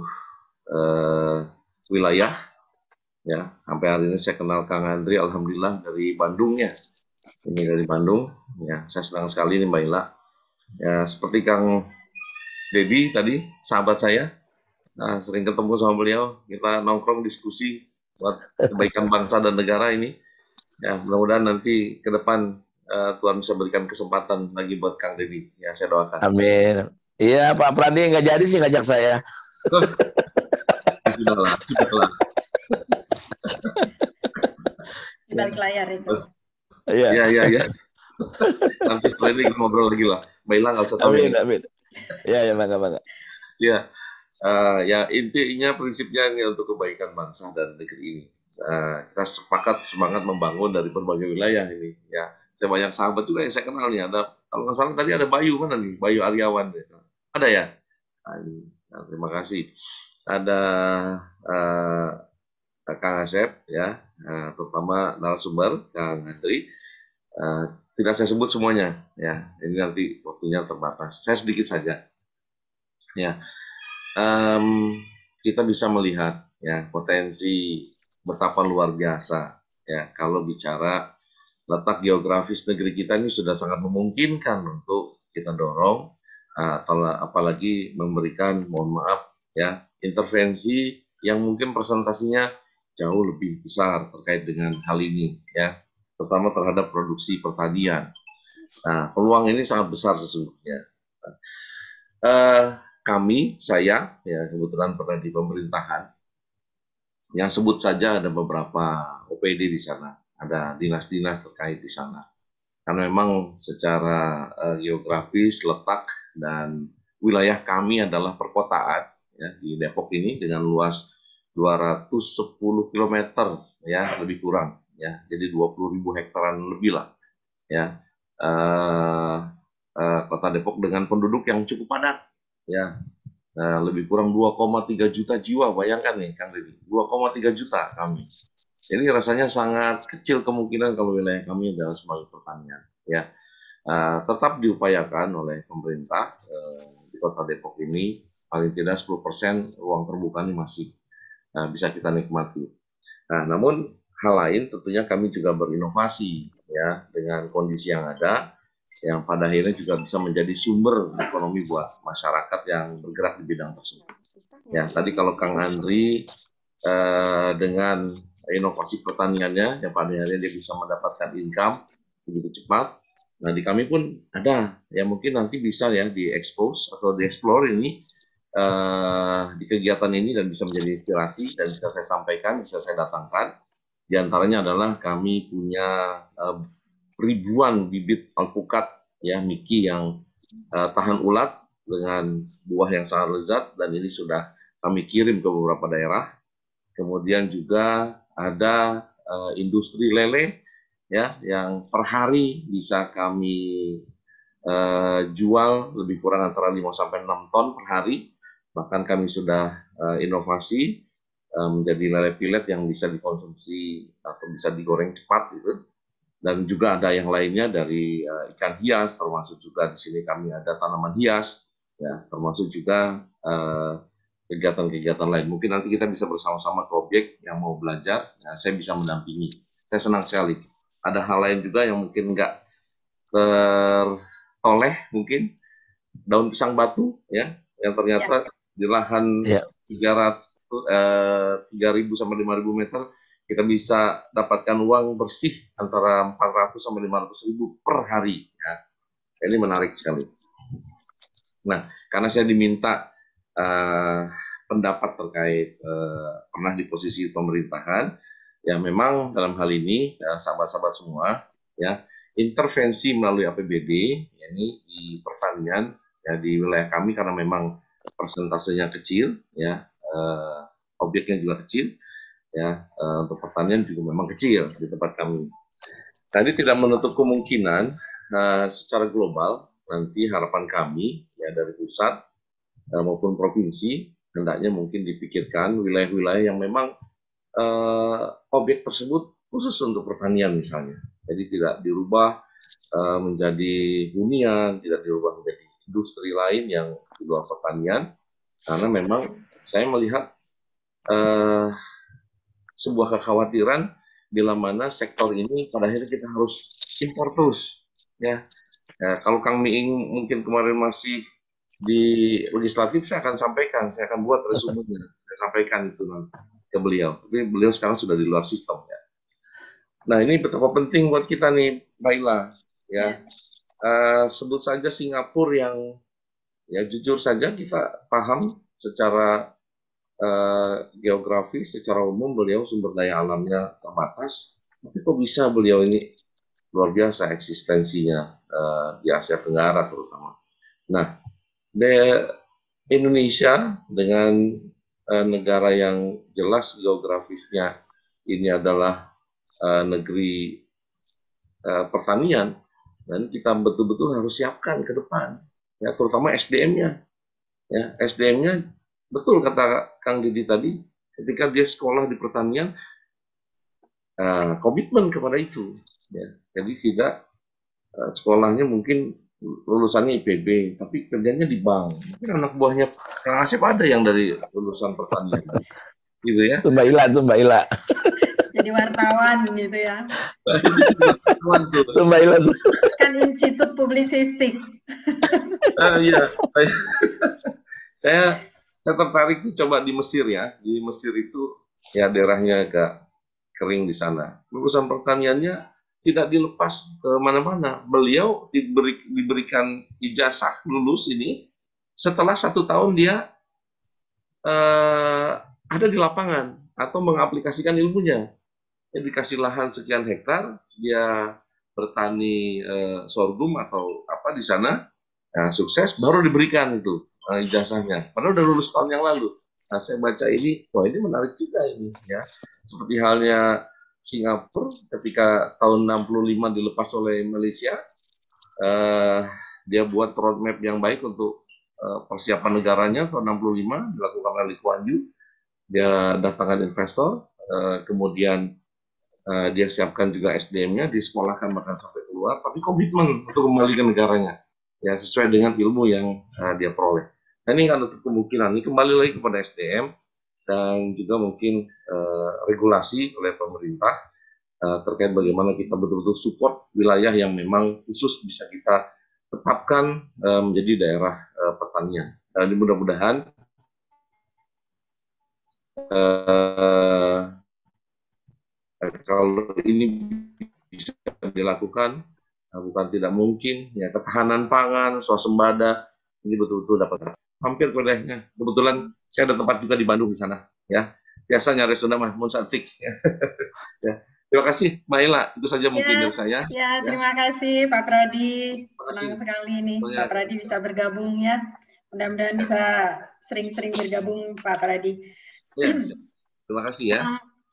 wilayah. Ya, sampai hari ini saya kenal Kang Andri, alhamdulillah dari Bandung ya. Ini dari Bandung. Ya, saya senang sekali nih Mbak Ila. Ya, seperti Kang Dedi tadi, sahabat saya. Nah, sering ketemu sama beliau, kita nongkrong diskusi buat kebaikan bangsa dan negara ini. Ya, mudah-mudahan nanti ke depan Tuhan bisa berikan kesempatan lagi buat Kang Dedi. Ya, saya doakan. Amin. Iya, Pak Pradi nggak jadi sih ngajak saya. Sudahlah. Di balik layar itu. Iya. Nanti setelah ini ngobrol lagi lah. Mbak Ila nggak usah tahu. Amin. Iya, bangga. Ya, ya intinya prinsipnya ini untuk kebaikan bangsa dan negeri ini. Kita semangat membangun dari berbagai wilayah ini. Ya, saya banyak sahabat juga yang saya kenal nih. Ada, kalau nggak salah tadi ada Bayu mana nih? Bayu Aryawan. Ada ya? Nah, terima kasih. Ada Kang Asep ya, terutama narasumber Kang Andri. Tidak saya sebut semuanya ya. Ini nanti waktunya terbatas. Saya sedikit saja. Ya. Kita bisa melihat ya potensi betapa luar biasa ya kalau bicara letak geografis negeri kita ini sudah sangat memungkinkan untuk kita dorong apalagi memberikan, mohon maaf ya, intervensi yang mungkin presentasinya jauh lebih besar terkait dengan hal ini ya, terutama terhadap produksi pertanian. Nah, peluang ini sangat besar sesungguhnya. Saya ya kebetulan pernah di pemerintahan, yang sebut saja ada beberapa OPD di sana, ada dinas-dinas terkait di sana. Karena memang secara geografis, letak, dan wilayah kami adalah perkotaan ya, di Depok ini dengan luas 210 km ya, lebih kurang ya, jadi 20.000 hektaran lebih lah ya. Kota Depok dengan penduduk yang cukup padat ya, lebih kurang 2,3 juta jiwa, bayangkan nih Kang Deddy, 2,3 juta kami. Jadi rasanya sangat kecil kemungkinan kalau wilayah kami adalah sebagai pertanian ya. Tetap diupayakan oleh pemerintah di Kota Depok ini paling tidak 10% ruang terbuka ini masih bisa kita nikmati. Namun hal lain tentunya kami juga berinovasi ya dengan kondisi yang ada, yang pada akhirnya juga bisa menjadi sumber ekonomi buat masyarakat yang bergerak di bidang tersebut. Ya, tadi kalau Kang Andri dengan inovasi pertaniannya, yang pada akhirnya dia bisa mendapatkan income begitu cepat. Nah, di kami pun ada, ya mungkin nanti bisa ya di-expose atau di-explore ini di kegiatan ini dan bisa menjadi inspirasi dan bisa saya sampaikan, bisa saya datangkan. Di antaranya adalah kami punya ribuan bibit alpukat ya, Miki yang tahan ulat dengan buah yang sangat lezat, dan ini sudah kami kirim ke beberapa daerah. Kemudian juga ada industri lele ya, yang per hari bisa kami jual lebih kurang antara 5 sampai 6 ton per hari. Bahkan kami sudah inovasi menjadi lele pilet yang bisa dikonsumsi atau bisa digoreng cepat gitu. Dan juga ada yang lainnya dari ikan hias, termasuk juga di sini kami ada tanaman hias, ya, termasuk juga kegiatan-kegiatan lain. Mungkin nanti kita bisa bersama-sama ke objek yang mau belajar, ya, saya bisa mendampingi. Saya senang sekali. Ada hal lain juga yang mungkin nggak tertoleh, mungkin daun pisang batu, ya, yang ternyata di lahan 3.000 sampai 5.000 meter, kita bisa dapatkan uang bersih antara 400 sampai 500 ribu per hari. Ya. Ini menarik sekali. Nah, karena saya diminta pendapat terkait pernah di posisi pemerintahan, ya memang dalam hal ini sahabat-sahabat semua, ya intervensi melalui APBD, ya, ini di pertanian, ya di wilayah kami karena memang persentasenya kecil, ya objeknya juga kecil, ya. Untuk pertanian juga memang kecil di tempat kami. Nah, ini tidak menutup kemungkinan secara global nanti harapan kami ya dari pusat maupun provinsi hendaknya mungkin dipikirkan wilayah-wilayah yang memang objek tersebut khusus untuk pertanian misalnya. Jadi tidak dirubah menjadi hunian, tidak dirubah menjadi industri lain yang di luar pertanian, karena memang saya melihat sebuah kekhawatiran bila mana sektor ini pada akhirnya kita harus impor terus, ya. Kalau Kang Miing mungkin kemarin masih di legislatif, saya akan sampaikan, saya akan buat resumenya, saya sampaikan itu ke beliau. Tapi beliau sekarang sudah di luar sistem, ya. Nah, ini betapa penting buat kita nih, Mbak Ila, ya. Sebut saja Singapura yang ya jujur saja kita paham secara geografi, secara umum beliau sumber daya alamnya terbatas, tapi kok bisa beliau ini luar biasa eksistensinya di Asia Tenggara terutama. Nah, Indonesia dengan negara yang jelas geografisnya ini adalah negeri pertanian, dan kita betul-betul harus siapkan ke depan, ya, terutama SDM-nya. Ya, SDM-nya betul kata Kang Didi tadi, ketika dia sekolah di pertanian, komitmen kepada itu. Ya. Jadi tidak sekolahnya mungkin lulusannya IPB, tapi kerjanya di bank. Mungkin anak buahnya Kang Asep ada yang dari lulusan pertanian, gitu ya. Mbak Ila. Jadi wartawan gitu ya. Mbak Ila. Kan institut publisistik. Iya, saya tertarik tuh coba di Mesir ya. Di Mesir itu ya daerahnya agak kering di sana. Lulusan pertaniannya tidak dilepas ke mana-mana. Beliau diberikan ijazah lulus ini setelah 1 tahun dia ada di lapangan atau mengaplikasikan ilmunya. Dia dikasih lahan sekian hektar, dia bertani sorghum atau apa di sana, nah, sukses baru diberikan itu ijazahnya. Padahal udah lulus tahun yang lalu. Nah, saya baca ini, wah ini menarik juga ini, ya. Seperti halnya Singapura ketika tahun 65 dilepas oleh Malaysia, dia buat roadmap yang baik untuk persiapan negaranya. Tahun 65 dilakukan oleh Lee Kuan Yew, dia datangkan investor, kemudian dia siapkan juga SDM-nya, disekolahkan bahkan sampai keluar, tapi komitmen untuk kembali ke negaranya, ya sesuai dengan ilmu yang dia peroleh. Nah, ini kan untuk kemungkinan ini kembali lagi kepada SDM dan juga mungkin regulasi oleh pemerintah terkait bagaimana kita betul-betul support wilayah yang memang khusus bisa kita tetapkan menjadi daerah pertanian. Dan mudah-mudahan kalau ini bisa dilakukan, bukan tidak mungkin, ya ketahanan pangan, swasembada ini betul-betul dapat hampir wilayahnya. Kebetulan saya ada tempat juga di Bandung di sana, ya. Biasa nyari Sunda mah munsatik. Ya. Terima kasih, Mbak Ila. Itu saja mungkin dari saya. Ya, terima kasih Pak Pradi. Senang sekali nih Pak Pradi bisa bergabung ya. Mudah-mudahan bisa sering-sering bergabung Pak Pradi. Ya, terima kasih ya.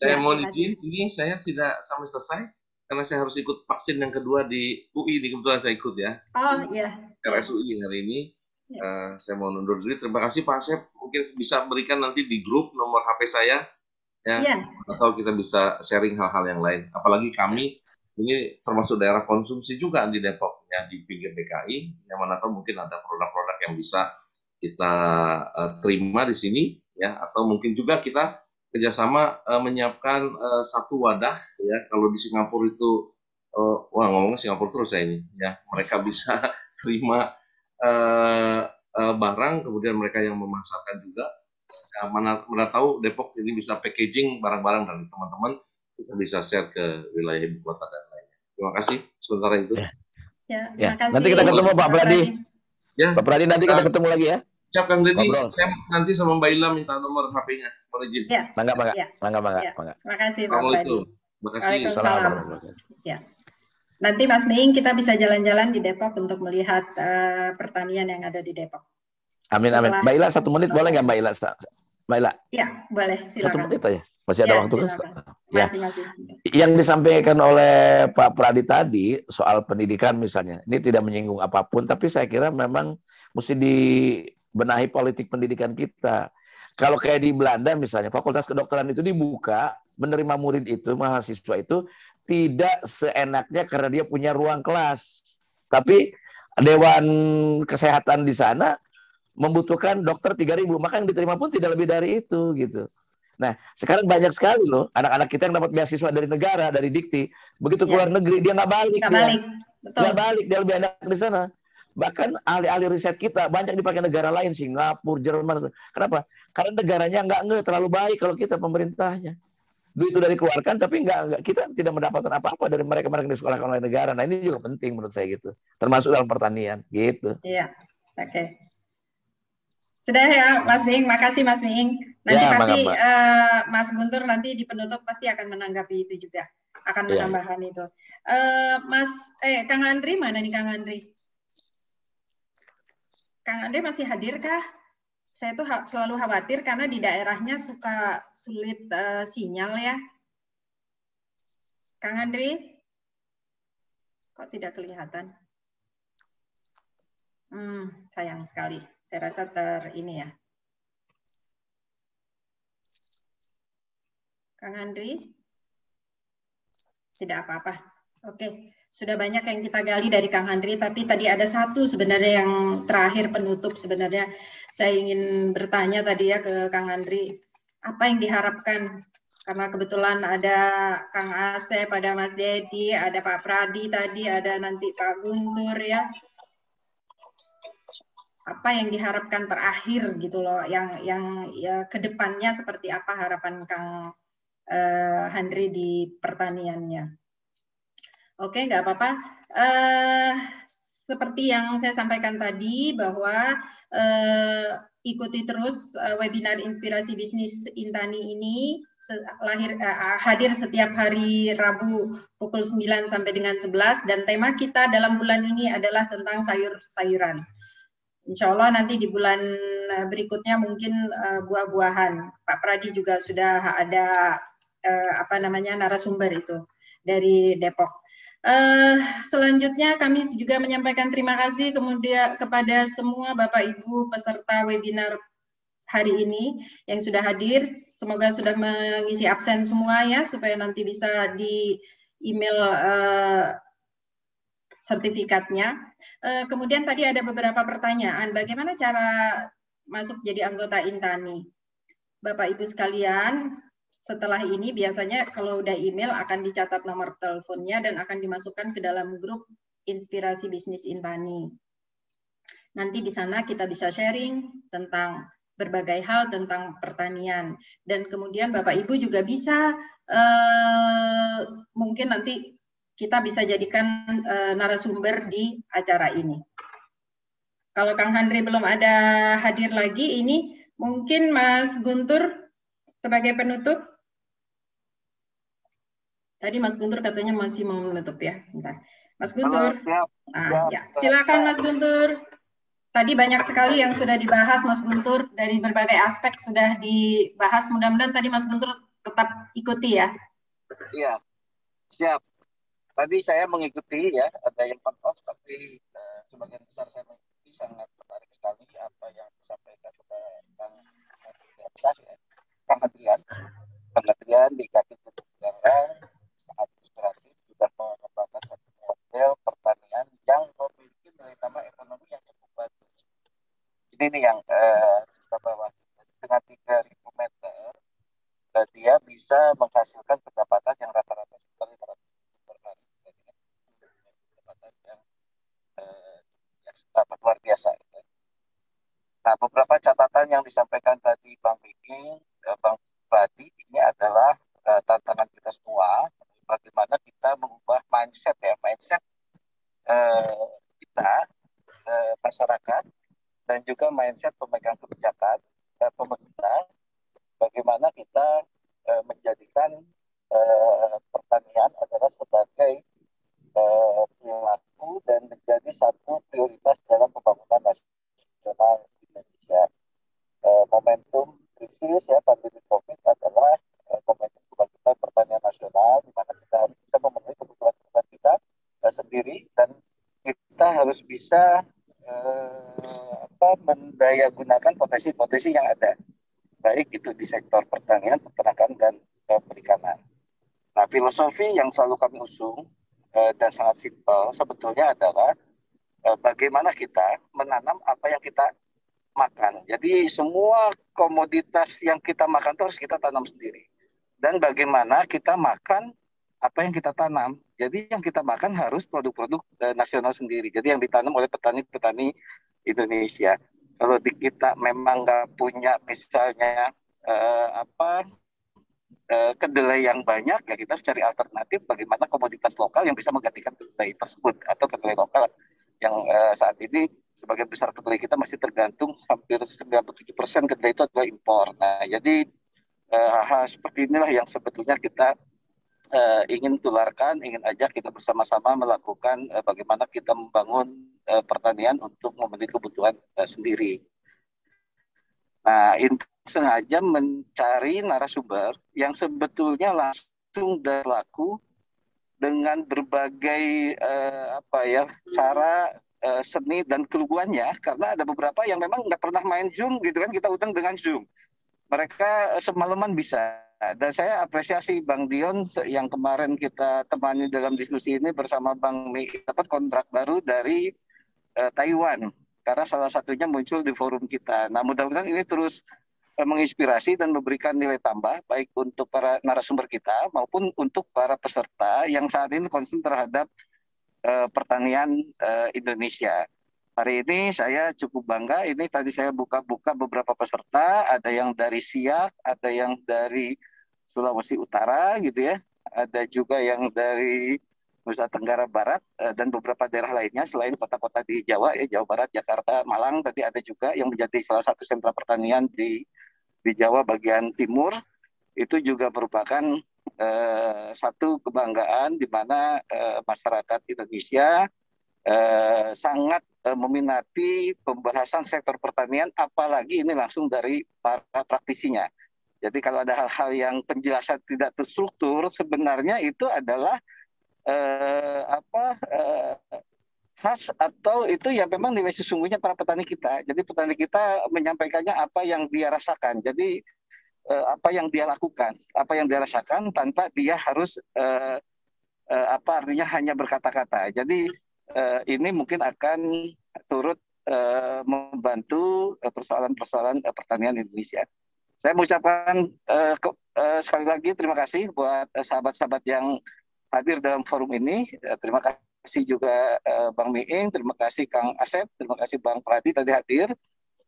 Saya mohon izin, ini saya tidak sampai selesai karena saya harus ikut vaksin yang kedua di UI. Ini kebetulan saya ikut ya. Oh iya. RSUI hari ini. Saya mau undur diri. Terima kasih Pak Asep. Mungkin bisa berikan nanti di grup nomor HP saya, ya. Atau kita bisa sharing hal-hal yang lain. Apalagi kami ini termasuk daerah konsumsi juga di Depok, ya, di pinggir DKI. Yang mana tahu mungkin ada produk-produk yang bisa kita terima di sini, ya. Atau mungkin juga kita kerjasama menyiapkan satu wadah, ya. Kalau di Singapura itu, wah ngomongnya Singapura terus saya ini, ya. Mereka bisa terima barang, kemudian mereka yang memasarkan juga. Mana tahu Depok ini bisa packaging barang-barang dari teman-teman, kita bisa share ke wilayah ibu kota dan lainnya. Terima kasih sementara itu. Ya, terima kasih. Nanti kita ketemu Pak Pradi. Ya. Pak Pradi nanti kita ketemu lagi ya. Siap Kang Deddy, saya nanti sama Mbak Ila minta nomor HP-nya, mohon izin. Ya. Mangga. Terima kasih Pak Pradi. Terima kasih. Waalaikumsalam. Ya. Nanti Mas Miing kita bisa jalan-jalan di Depok untuk melihat pertanian yang ada di Depok. Amin. Mbak Ila 1 menit boleh nggak Mbak Ila? Maila. Ya, boleh, 1 silakan. menit aja. Masih ada Ya, waktu kan? silakan. Ya. Masih. Yang disampaikan oleh Pak Pradi tadi soal pendidikan misalnya, ini tidak menyinggung apapun, tapi saya kira memang mesti dibenahi politik pendidikan kita. Kalau kayak di Belanda misalnya, Fakultas Kedokteran itu dibuka, menerima murid itu, mahasiswa itu, tidak seenaknya karena dia punya ruang kelas. Tapi Dewan Kesehatan di sana membutuhkan dokter 3.000, maka yang diterima pun tidak lebih dari itu gitu. Nah, sekarang banyak sekali loh anak-anak kita yang dapat beasiswa dari negara, dari Dikti. Begitu keluar negeri dia nggak balik, Nggak balik, betul. nggak balik, dia lebih enak di sana. Bahkan ahli-ahli riset kita banyak dipakai negara lain, Singapura, Jerman. Kenapa? Karena negaranya nggak terlalu baik kalau kita pemerintahnya. Duit itu dari dikeluarkan, tapi nggak kita tidak mendapatkan apa-apa dari mereka-mereka yang disekolahkan oleh negara. Nah, ini juga penting menurut saya gitu. Termasuk dalam pertanian, gitu. Iya, oke. Sudah ya, Mas Bing. Makasih, Mas Bing. Nanti Ya, pasti Mbak. Mas Guntur nanti di penutup pasti akan menanggapi itu juga, akan Ya. menambahkan itu. Kang Andri mana nih, Kang Andri? Kang Andri masih hadir kah? Saya tuh selalu khawatir karena di daerahnya suka sulit sinyal ya. Kang Andri, kok tidak kelihatan? Sayang sekali. Saya rasa ini ya. Kang Andri? Tidak apa-apa. Oke, sudah banyak yang kita gali dari Kang Andri, tapi tadi ada satu sebenarnya yang terakhir penutup sebenarnya. Saya ingin bertanya tadi ya ke Kang Andri, apa yang diharapkan? Karena kebetulan ada Kang Asep, ada Mas Dedi, ada Pak Pradi tadi, ada nanti Pak Guntur ya. Apa yang diharapkan terakhir gitu loh, yang ya, kedepannya seperti apa harapan Kang Andri di pertaniannya? Oke, nggak apa-apa. Seperti yang saya sampaikan tadi bahwa ikuti terus webinar Inspirasi Bisnis Intani ini hadir setiap hari Rabu pukul 9 sampai dengan 11 dan tema kita dalam bulan ini adalah tentang sayur-sayuran. Insya Allah nanti di bulan berikutnya mungkin buah-buahan. Pak Pradi juga sudah ada narasumber itu dari Depok. Selanjutnya kami juga menyampaikan terima kasih kemudian kepada semua Bapak Ibu peserta webinar hari ini yang sudah hadir. Semoga sudah mengisi absen semua ya, supaya nanti bisa di email sertifikatnya. Kemudian tadi ada beberapa pertanyaan, bagaimana cara masuk jadi anggota Intani? Bapak Ibu sekalian, setelah ini biasanya kalau udah email akan dicatat nomor teleponnya dan akan dimasukkan ke dalam grup Inspirasi Bisnis Intani. Nanti di sana kita bisa sharing tentang berbagai hal tentang pertanian. Dan kemudian Bapak Ibu juga bisa mungkin nanti kita bisa jadikan narasumber di acara ini. Kalau Kang Handri belum ada hadir lagi, ini mungkin Mas Guntur sebagai penutup. Tadi Mas Guntur katanya masih mau menutup ya. Bentar. Mas Guntur. Siap. Ya. Silakan Mas Guntur. Tadi banyak sekali yang sudah dibahas Mas Guntur, dari berbagai aspek sudah dibahas. Mudah-mudahan tadi Mas Guntur tetap ikuti ya. Iya, siap. Tadi saya mengikuti ya, ada yang off, tapi sebagian besar saya mengikuti, sangat menarik sekali apa yang disampaikan oleh Kang Adrian di kaki negara sangat inspiratif, sudah mengembangkan satu model pertanian yang memiliki nilai tambah ekonomi yang cukup bagus. Ini nih yang kita bawa dengan 3.000 meter, dia bisa menghasilkan pendapatan yang rata-rata sekitar 500 per hari, dengan pendapatan yang luar biasa. Nah, beberapa catatan yang disampaikan tadi Bang Bing, Bang Pradi, ini adalah tantangan kita semua, bagaimana kita mengubah mindset kita, masyarakat, dan juga mindset pemegang kebijakan pemerintah, bagaimana kita menjadikan pertanian adalah sebagai perilaku dan menjadi satu prioritas dalam pembangunan nasional Indonesia. Momentum krisis bisa mendaya gunakan potensi-potensi yang ada, baik itu di sektor pertanian, peternakan, dan perikanan. Nah, filosofi yang selalu kami usung dan sangat simpel sebetulnya adalah bagaimana kita menanam apa yang kita makan. Jadi semua komoditas yang kita makan itu harus kita tanam sendiri. Dan bagaimana kita makan apa yang kita tanam. Jadi yang kita makan harus produk-produk nasional sendiri. Jadi yang ditanam oleh petani-petani Indonesia. Kalau di kita memang nggak punya misalnya kedelai yang banyak, ya kita harus cari alternatif bagaimana komoditas lokal yang bisa menggantikan kedelai tersebut, atau kedelai lokal yang saat ini sebagian besar kedelai kita masih tergantung, hampir 97% kedelai itu adalah impor. Nah, jadi hal seperti inilah yang sebetulnya kita ingin tularkan, ingin ajak kita bersama-sama melakukan bagaimana kita membangun pertanian untuk memenuhi kebutuhan sendiri. Nah, ini sengaja mencari narasumber yang sebetulnya langsung berlaku dengan berbagai cara seni dan keluguannya, karena ada beberapa yang memang nggak pernah main Zoom gitu kan, kita undang dengan Zoom. Mereka semalaman bisa. Dan saya apresiasi Bang Dion yang kemarin kita temani dalam diskusi ini bersama Bang Mi, dapat kontrak baru dari Taiwan, karena salah satunya muncul di forum kita. Nah, mudah-mudahan ini terus menginspirasi dan memberikan nilai tambah baik untuk para narasumber kita maupun untuk para peserta yang saat ini concern terhadap pertanian Indonesia. Hari ini saya cukup bangga, ini tadi saya buka-buka beberapa peserta, ada yang dari Siak, ada yang dari Sulawesi Utara gitu ya, ada juga yang dari Nusa Tenggara Barat dan beberapa daerah lainnya selain kota-kota di Jawa ya, Jawa Barat, Jakarta, Malang, tadi ada juga yang menjadi salah satu sentra pertanian di Jawa bagian timur. Itu juga merupakan satu kebanggaan di mana masyarakat Indonesia sangat meminati pembahasan sektor pertanian, apalagi ini langsung dari para praktisinya. Jadi kalau ada hal-hal yang penjelasan tidak terstruktur, sebenarnya itu adalah khas atau itu ya memang nilai sesungguhnya para petani kita. Jadi petani kita menyampaikannya apa yang dia rasakan. Jadi apa yang dia lakukan, apa yang dia rasakan tanpa dia harus artinya hanya berkata-kata. Jadi ini mungkin akan turut membantu persoalan-persoalan pertanian Indonesia. Saya mengucapkan sekali lagi terima kasih buat sahabat-sahabat yang hadir dalam forum ini. Terima kasih juga Bang Miing, terima kasih Kang Asep, terima kasih Bang Pradi tadi hadir,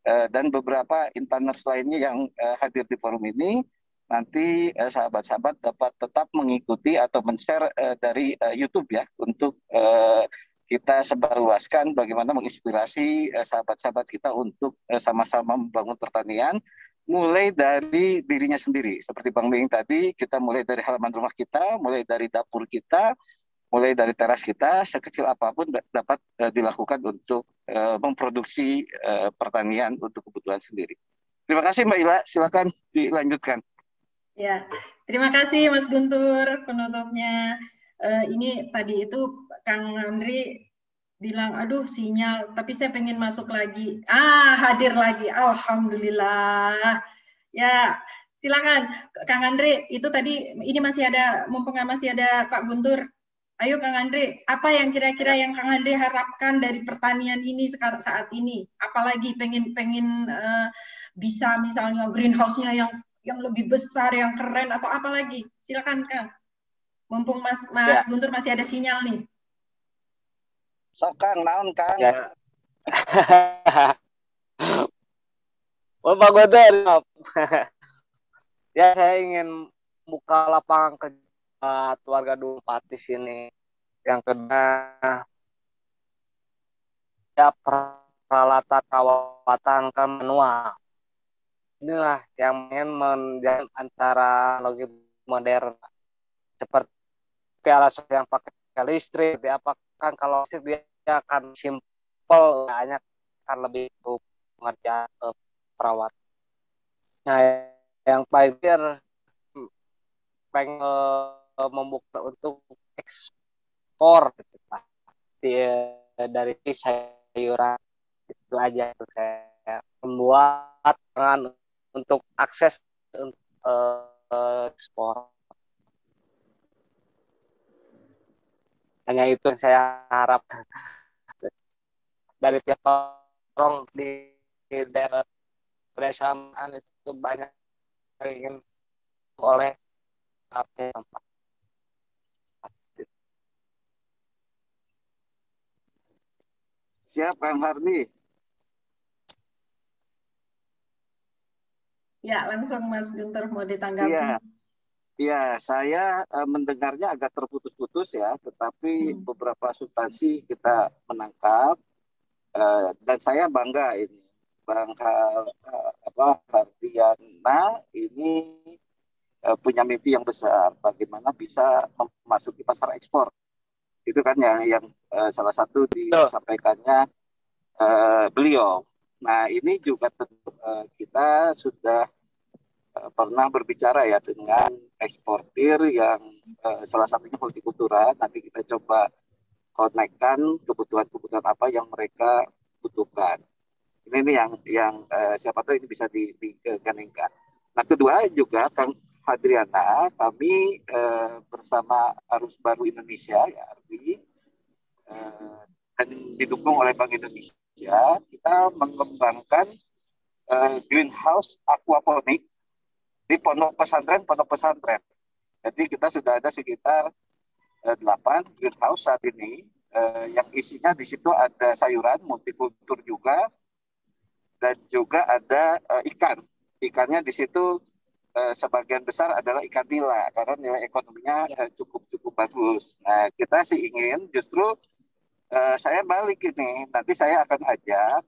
dan beberapa interners lainnya yang hadir di forum ini. Nanti sahabat-sahabat dapat tetap mengikuti atau men-share dari YouTube ya, untuk kita sebarluaskan bagaimana menginspirasi sahabat-sahabat kita untuk sama-sama membangun pertanian, mulai dari dirinya sendiri. Seperti Bang Ming tadi, kita mulai dari halaman rumah kita, mulai dari dapur kita, mulai dari teras kita, sekecil apapun dapat dilakukan untuk memproduksi pertanian untuk kebutuhan sendiri. Terima kasih Mbak Ila, silakan dilanjutkan. Ya, terima kasih Mas Guntur penutupnya. Ini tadi itu Kang Andri bilang, aduh sinyal, tapi saya pengen masuk lagi. Hadir lagi, alhamdulillah. Ya, silakan Kang Andri. Itu tadi, ini masih ada, mumpung masih ada Pak Guntur. Ayo Kang Andri, apa yang kira-kira yang Kang Andri harapkan dari pertanian ini sekarang saat ini? Apalagi pengen bisa misalnya greenhouse-nya yang lebih besar, yang keren, atau apa lagi? Silakan Kang. Mumpung Mas Guntur masih ada sinyal nih. Sok Kang, naon Kang? Ya. Pak Guntur. Ya, saya ingin buka lapangan kerja warga Dulpati sini. Yang kedua, ya peralatan perawatan ke manual. Inilah yang ingin menjadi antara teknologi modern. Seperti alat yang pakai listrik, apa kan kalau listrik dia akan simple, hanya akan lebih pengerjaan perawat. Nah, yang paling pengen membuka untuk ekspor dari saya sayuran. Itu aja yang saya membuat untuk akses untuk ekspor. Hanya itu yang saya harap dari pihak tolong di daerah pedesaan itu banyak yang ingin oleh tempat. Siap, Kang Hardi. Ya, langsung Mas Guntur mau ditanggapi. Iya, saya mendengarnya agak terputus-putus ya, tetapi beberapa substansi kita menangkap dan saya bangga ini, Bang Hardiana ini punya mimpi yang besar, bagaimana bisa memasuki pasar ekspor. Itu kan yang salah satu disampaikannya beliau. Nah, ini juga tentu kita sudah pernah berbicara ya dengan eksportir yang salah satunya hortikultura. Nanti kita coba konekkan kebutuhan-kebutuhan apa yang mereka butuhkan. Ini yang siapa tahu ini bisa digandengkan. Nah, kedua juga Kang Hadriana, kami bersama Arus Baru Indonesia ya ARBI dan didukung oleh Bank Indonesia, kita mengembangkan greenhouse aquaponik di pondok pesantren. Jadi kita sudah ada sekitar 8 greenhouse saat ini yang isinya di situ ada sayuran multikultur juga dan juga ada ikan. Ikannya di situ sebagian besar adalah ikan nila karena nilai ekonominya cukup bagus. Nah, kita sih ingin justru saya balik ini. Nanti saya akan ajak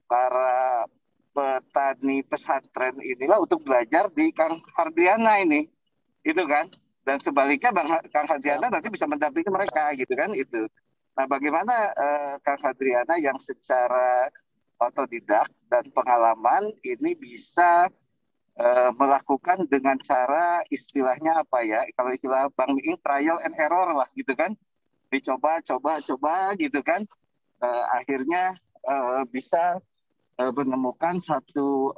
para petani pesantren inilah untuk belajar di Kang Hardiana ini, itu kan, dan sebaliknya Kang Hardiana nanti bisa mendampingi mereka, gitu kan, itu. Nah, bagaimana Kang Hardiana yang secara otodidak dan pengalaman ini bisa melakukan dengan cara istilahnya apa ya, kalau istilah Bang Miing trial and error lah, gitu kan, dicoba gitu kan, akhirnya bisa menemukan satu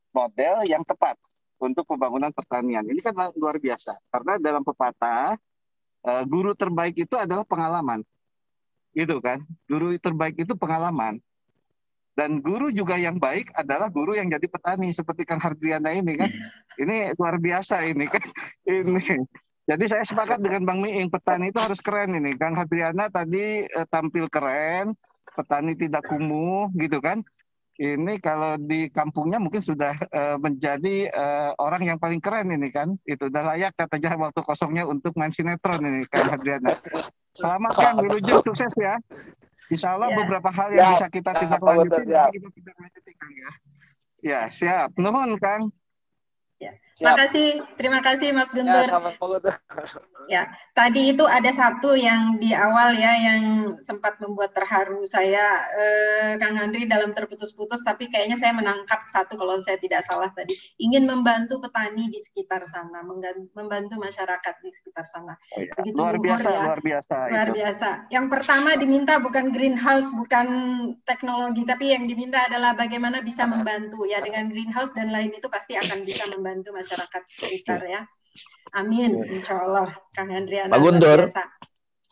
model yang tepat untuk pembangunan pertanian. Ini kan luar biasa karena dalam pepatah guru terbaik itu adalah pengalaman, gitu kan? Guru terbaik itu pengalaman. Dan guru juga yang baik adalah guru yang jadi petani seperti Kang Hardiana ini kan. Ini luar biasa ini kan. Ini. Jadi saya sepakat dengan Bang Miing, petani itu harus keren ini. Kang Hardiana tadi tampil keren. Petani tidak kumuh gitu kan. Ini kalau di kampungnya mungkin sudah menjadi orang yang paling keren ini kan. Itu udah layak katanya waktu kosongnya untuk main sinetron ini Kang Hadriana. Selamat Kang, Wilujeng sukses ya. Insya Allah beberapa hal yang bisa kita tindak lanjuti Kang ya. Ya, siap. Nuhun Kang. Ya. Terima kasih Mas Guntur. Ya, tadi itu ada satu yang di awal ya yang sempat membuat terharu saya, Kang Handri dalam terputus-putus, tapi kayaknya saya menangkap satu kalau saya tidak salah tadi, ingin membantu petani di sekitar sana, membantu masyarakat di sekitar sana. Begitu luar biasa. Yang pertama diminta bukan greenhouse, bukan teknologi, tapi yang diminta adalah bagaimana bisa membantu ya, dengan greenhouse dan lain itu pasti akan bisa membantu masyarakat sekitar ya. Amin, insya Allah, Kang Handriana. Pak Guntur,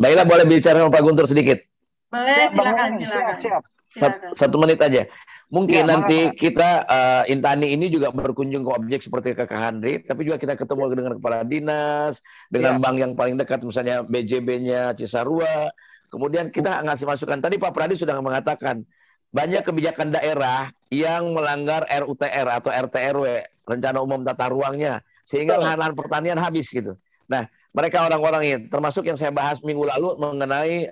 Mbak Ila boleh bicara sama Pak Guntur sedikit? Boleh, silakan. Siap. 1 menit aja. Mungkin nanti kita Intani ini juga berkunjung ke objek seperti ke Kang Handri, tapi juga kita ketemu dengan kepala dinas, dengan bank yang paling dekat, misalnya BJB-nya Cisarua. Kemudian kita ngasih masukan. Tadi Pak Pradi sudah mengatakan banyak kebijakan daerah yang melanggar RUTR atau RTRW, Rencana Umum Tata Ruangnya, sehingga lahan-lahan pertanian habis gitu. Nah, mereka orang-orang ini, termasuk yang saya bahas minggu lalu mengenai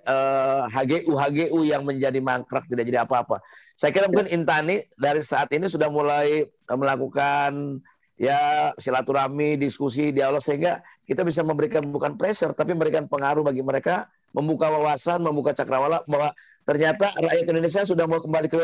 HGU yang menjadi mangkrak, tidak jadi apa-apa. Saya kira mungkin Intani dari saat ini sudah mulai melakukan ya silaturahmi, diskusi, dialog, sehingga kita bisa memberikan bukan pressure, tapi memberikan pengaruh bagi mereka, membuka wawasan, membuka cakrawala bahwa ternyata rakyat Indonesia sudah mau kembali ke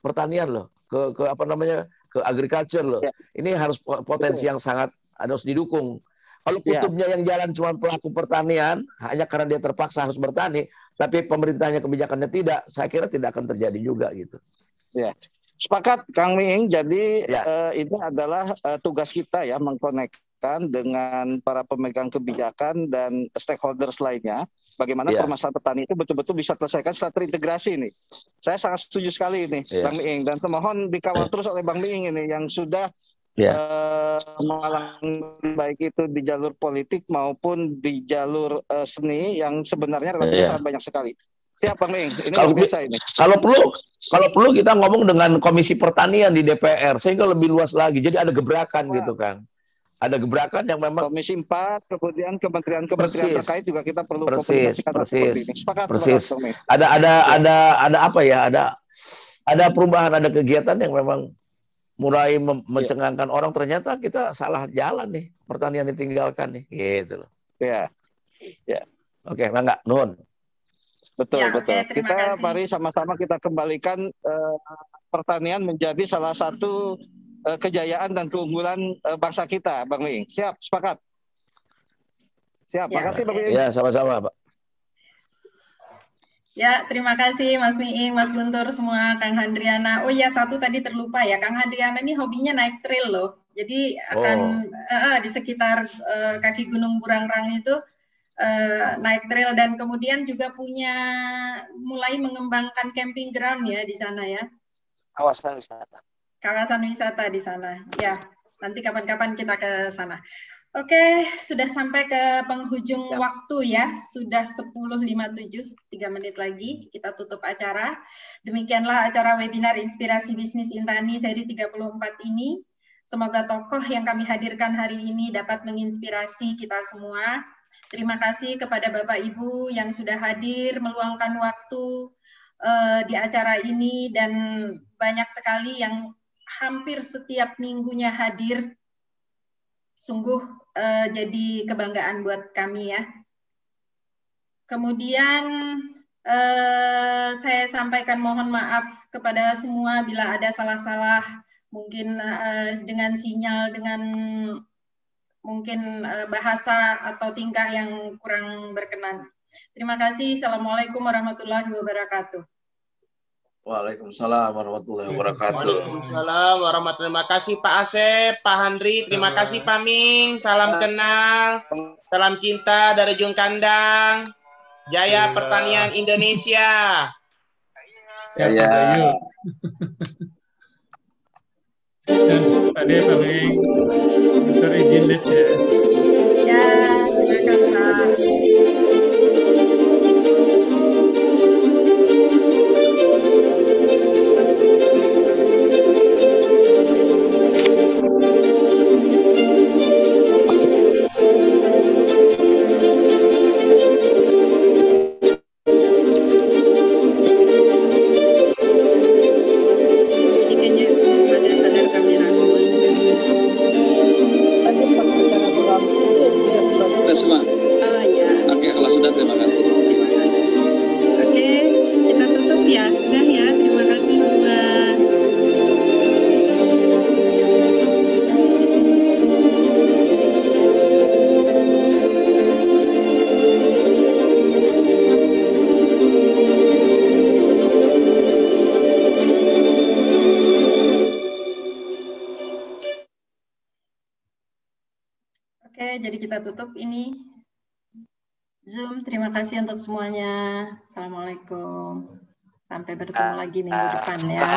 pertanian loh, ke apa namanya, ke agriculture loh. Ini harus potensi yang sangat harus didukung. Kalau Ya. kutubnya yang jalan cuma pelaku pertanian, hanya karena dia terpaksa harus bertani, tapi pemerintahnya kebijakannya tidak, saya kira tidak akan terjadi juga gitu. Ya, sepakat Kang Miing. Jadi Ya. ini adalah tugas kita ya, mengkonekkan dengan para pemegang kebijakan dan stakeholders lainnya. Bagaimana Ya. permasalahan petani itu betul-betul bisa terselesaikan secara terintegrasi ini. Saya sangat setuju sekali ini, Ya. Bang Miing. Dan semohon dikawal terus oleh Bang Miing ini yang sudah malang baik itu di jalur politik maupun di jalur seni yang sebenarnya relasinya sangat banyak sekali. Siap Bang Miing, ini Kalau biasa ini. Kalau perlu kita ngomong dengan Komisi Pertanian di DPR sehingga lebih luas lagi. Jadi ada gebrakan gitu, Kang. Ada gebrakan yang memang Komisi 4, kemudian kementerian terkait juga kita perlu komunikasikan seperti ini. Sepakat, persis. Bang Miing. Ada apa ya? Ada perubahan, ada kegiatan yang memang mulai mencengangkan orang, ternyata kita salah jalan nih, pertanian ditinggalkan nih, gitu loh. Ya. Oke, Mangga, nuhun. Betul. Terima Kita kasih. mari sama-sama kita kembalikan pertanian menjadi salah satu kejayaan dan keunggulan bangsa kita, Bang Miing. Siap, sepakat. Siap, makasih Bang Miing. Ya, sama-sama, Pak. Ya, terima kasih Mas Miing, Mas Guntur semua, Kang Handriana. Oh iya, satu tadi terlupa ya, Kang Handriana ini hobinya naik trail loh. Jadi akan di sekitar kaki Gunung Burangrang itu naik trail, dan kemudian juga mulai mengembangkan camping ground ya di sana ya. Kawasan wisata. Kawasan wisata di sana. Ya, nanti kapan-kapan kita ke sana. Oke, sudah sampai ke penghujung waktu ya, sudah 10.57, 3 menit lagi kita tutup acara. Demikianlah acara webinar Inspirasi Bisnis Intani seri 34 ini. Semoga tokoh yang kami hadirkan hari ini dapat menginspirasi kita semua. Terima kasih kepada Bapak Ibu yang sudah hadir, meluangkan waktu di acara ini, dan banyak sekali yang hampir setiap minggunya hadir. Sungguh jadi kebanggaan buat kami ya. Kemudian saya sampaikan mohon maaf kepada semua bila ada salah-salah, mungkin dengan sinyal, dengan mungkin bahasa atau tingkah yang kurang berkenan. Terima kasih. Assalamualaikum warahmatullahi wabarakatuh. Waalaikumsalam warahmatullahi wabarakatuh. Waalaikumsalam warahmatullahi wabarakatuh. Terima kasih Pak Asep, Pak Handri, terima kasih Pak Ming. Salam kenal, salam cinta dari ujung kandang. Jaya Pertanian Indonesia. Ya. Dan tadi Pak Ming, Dr. izin list ya. Ya, silakan Pak. Semua. Oh ya. Oke, kalau sudah terima kasih. Oke, kita tutup ya. Sudah ya. Terima kasih semua. Oke, jadi kita tutup ini Zoom. Terima kasih untuk semuanya. Assalamualaikum. Sampai bertemu lagi minggu depan ya.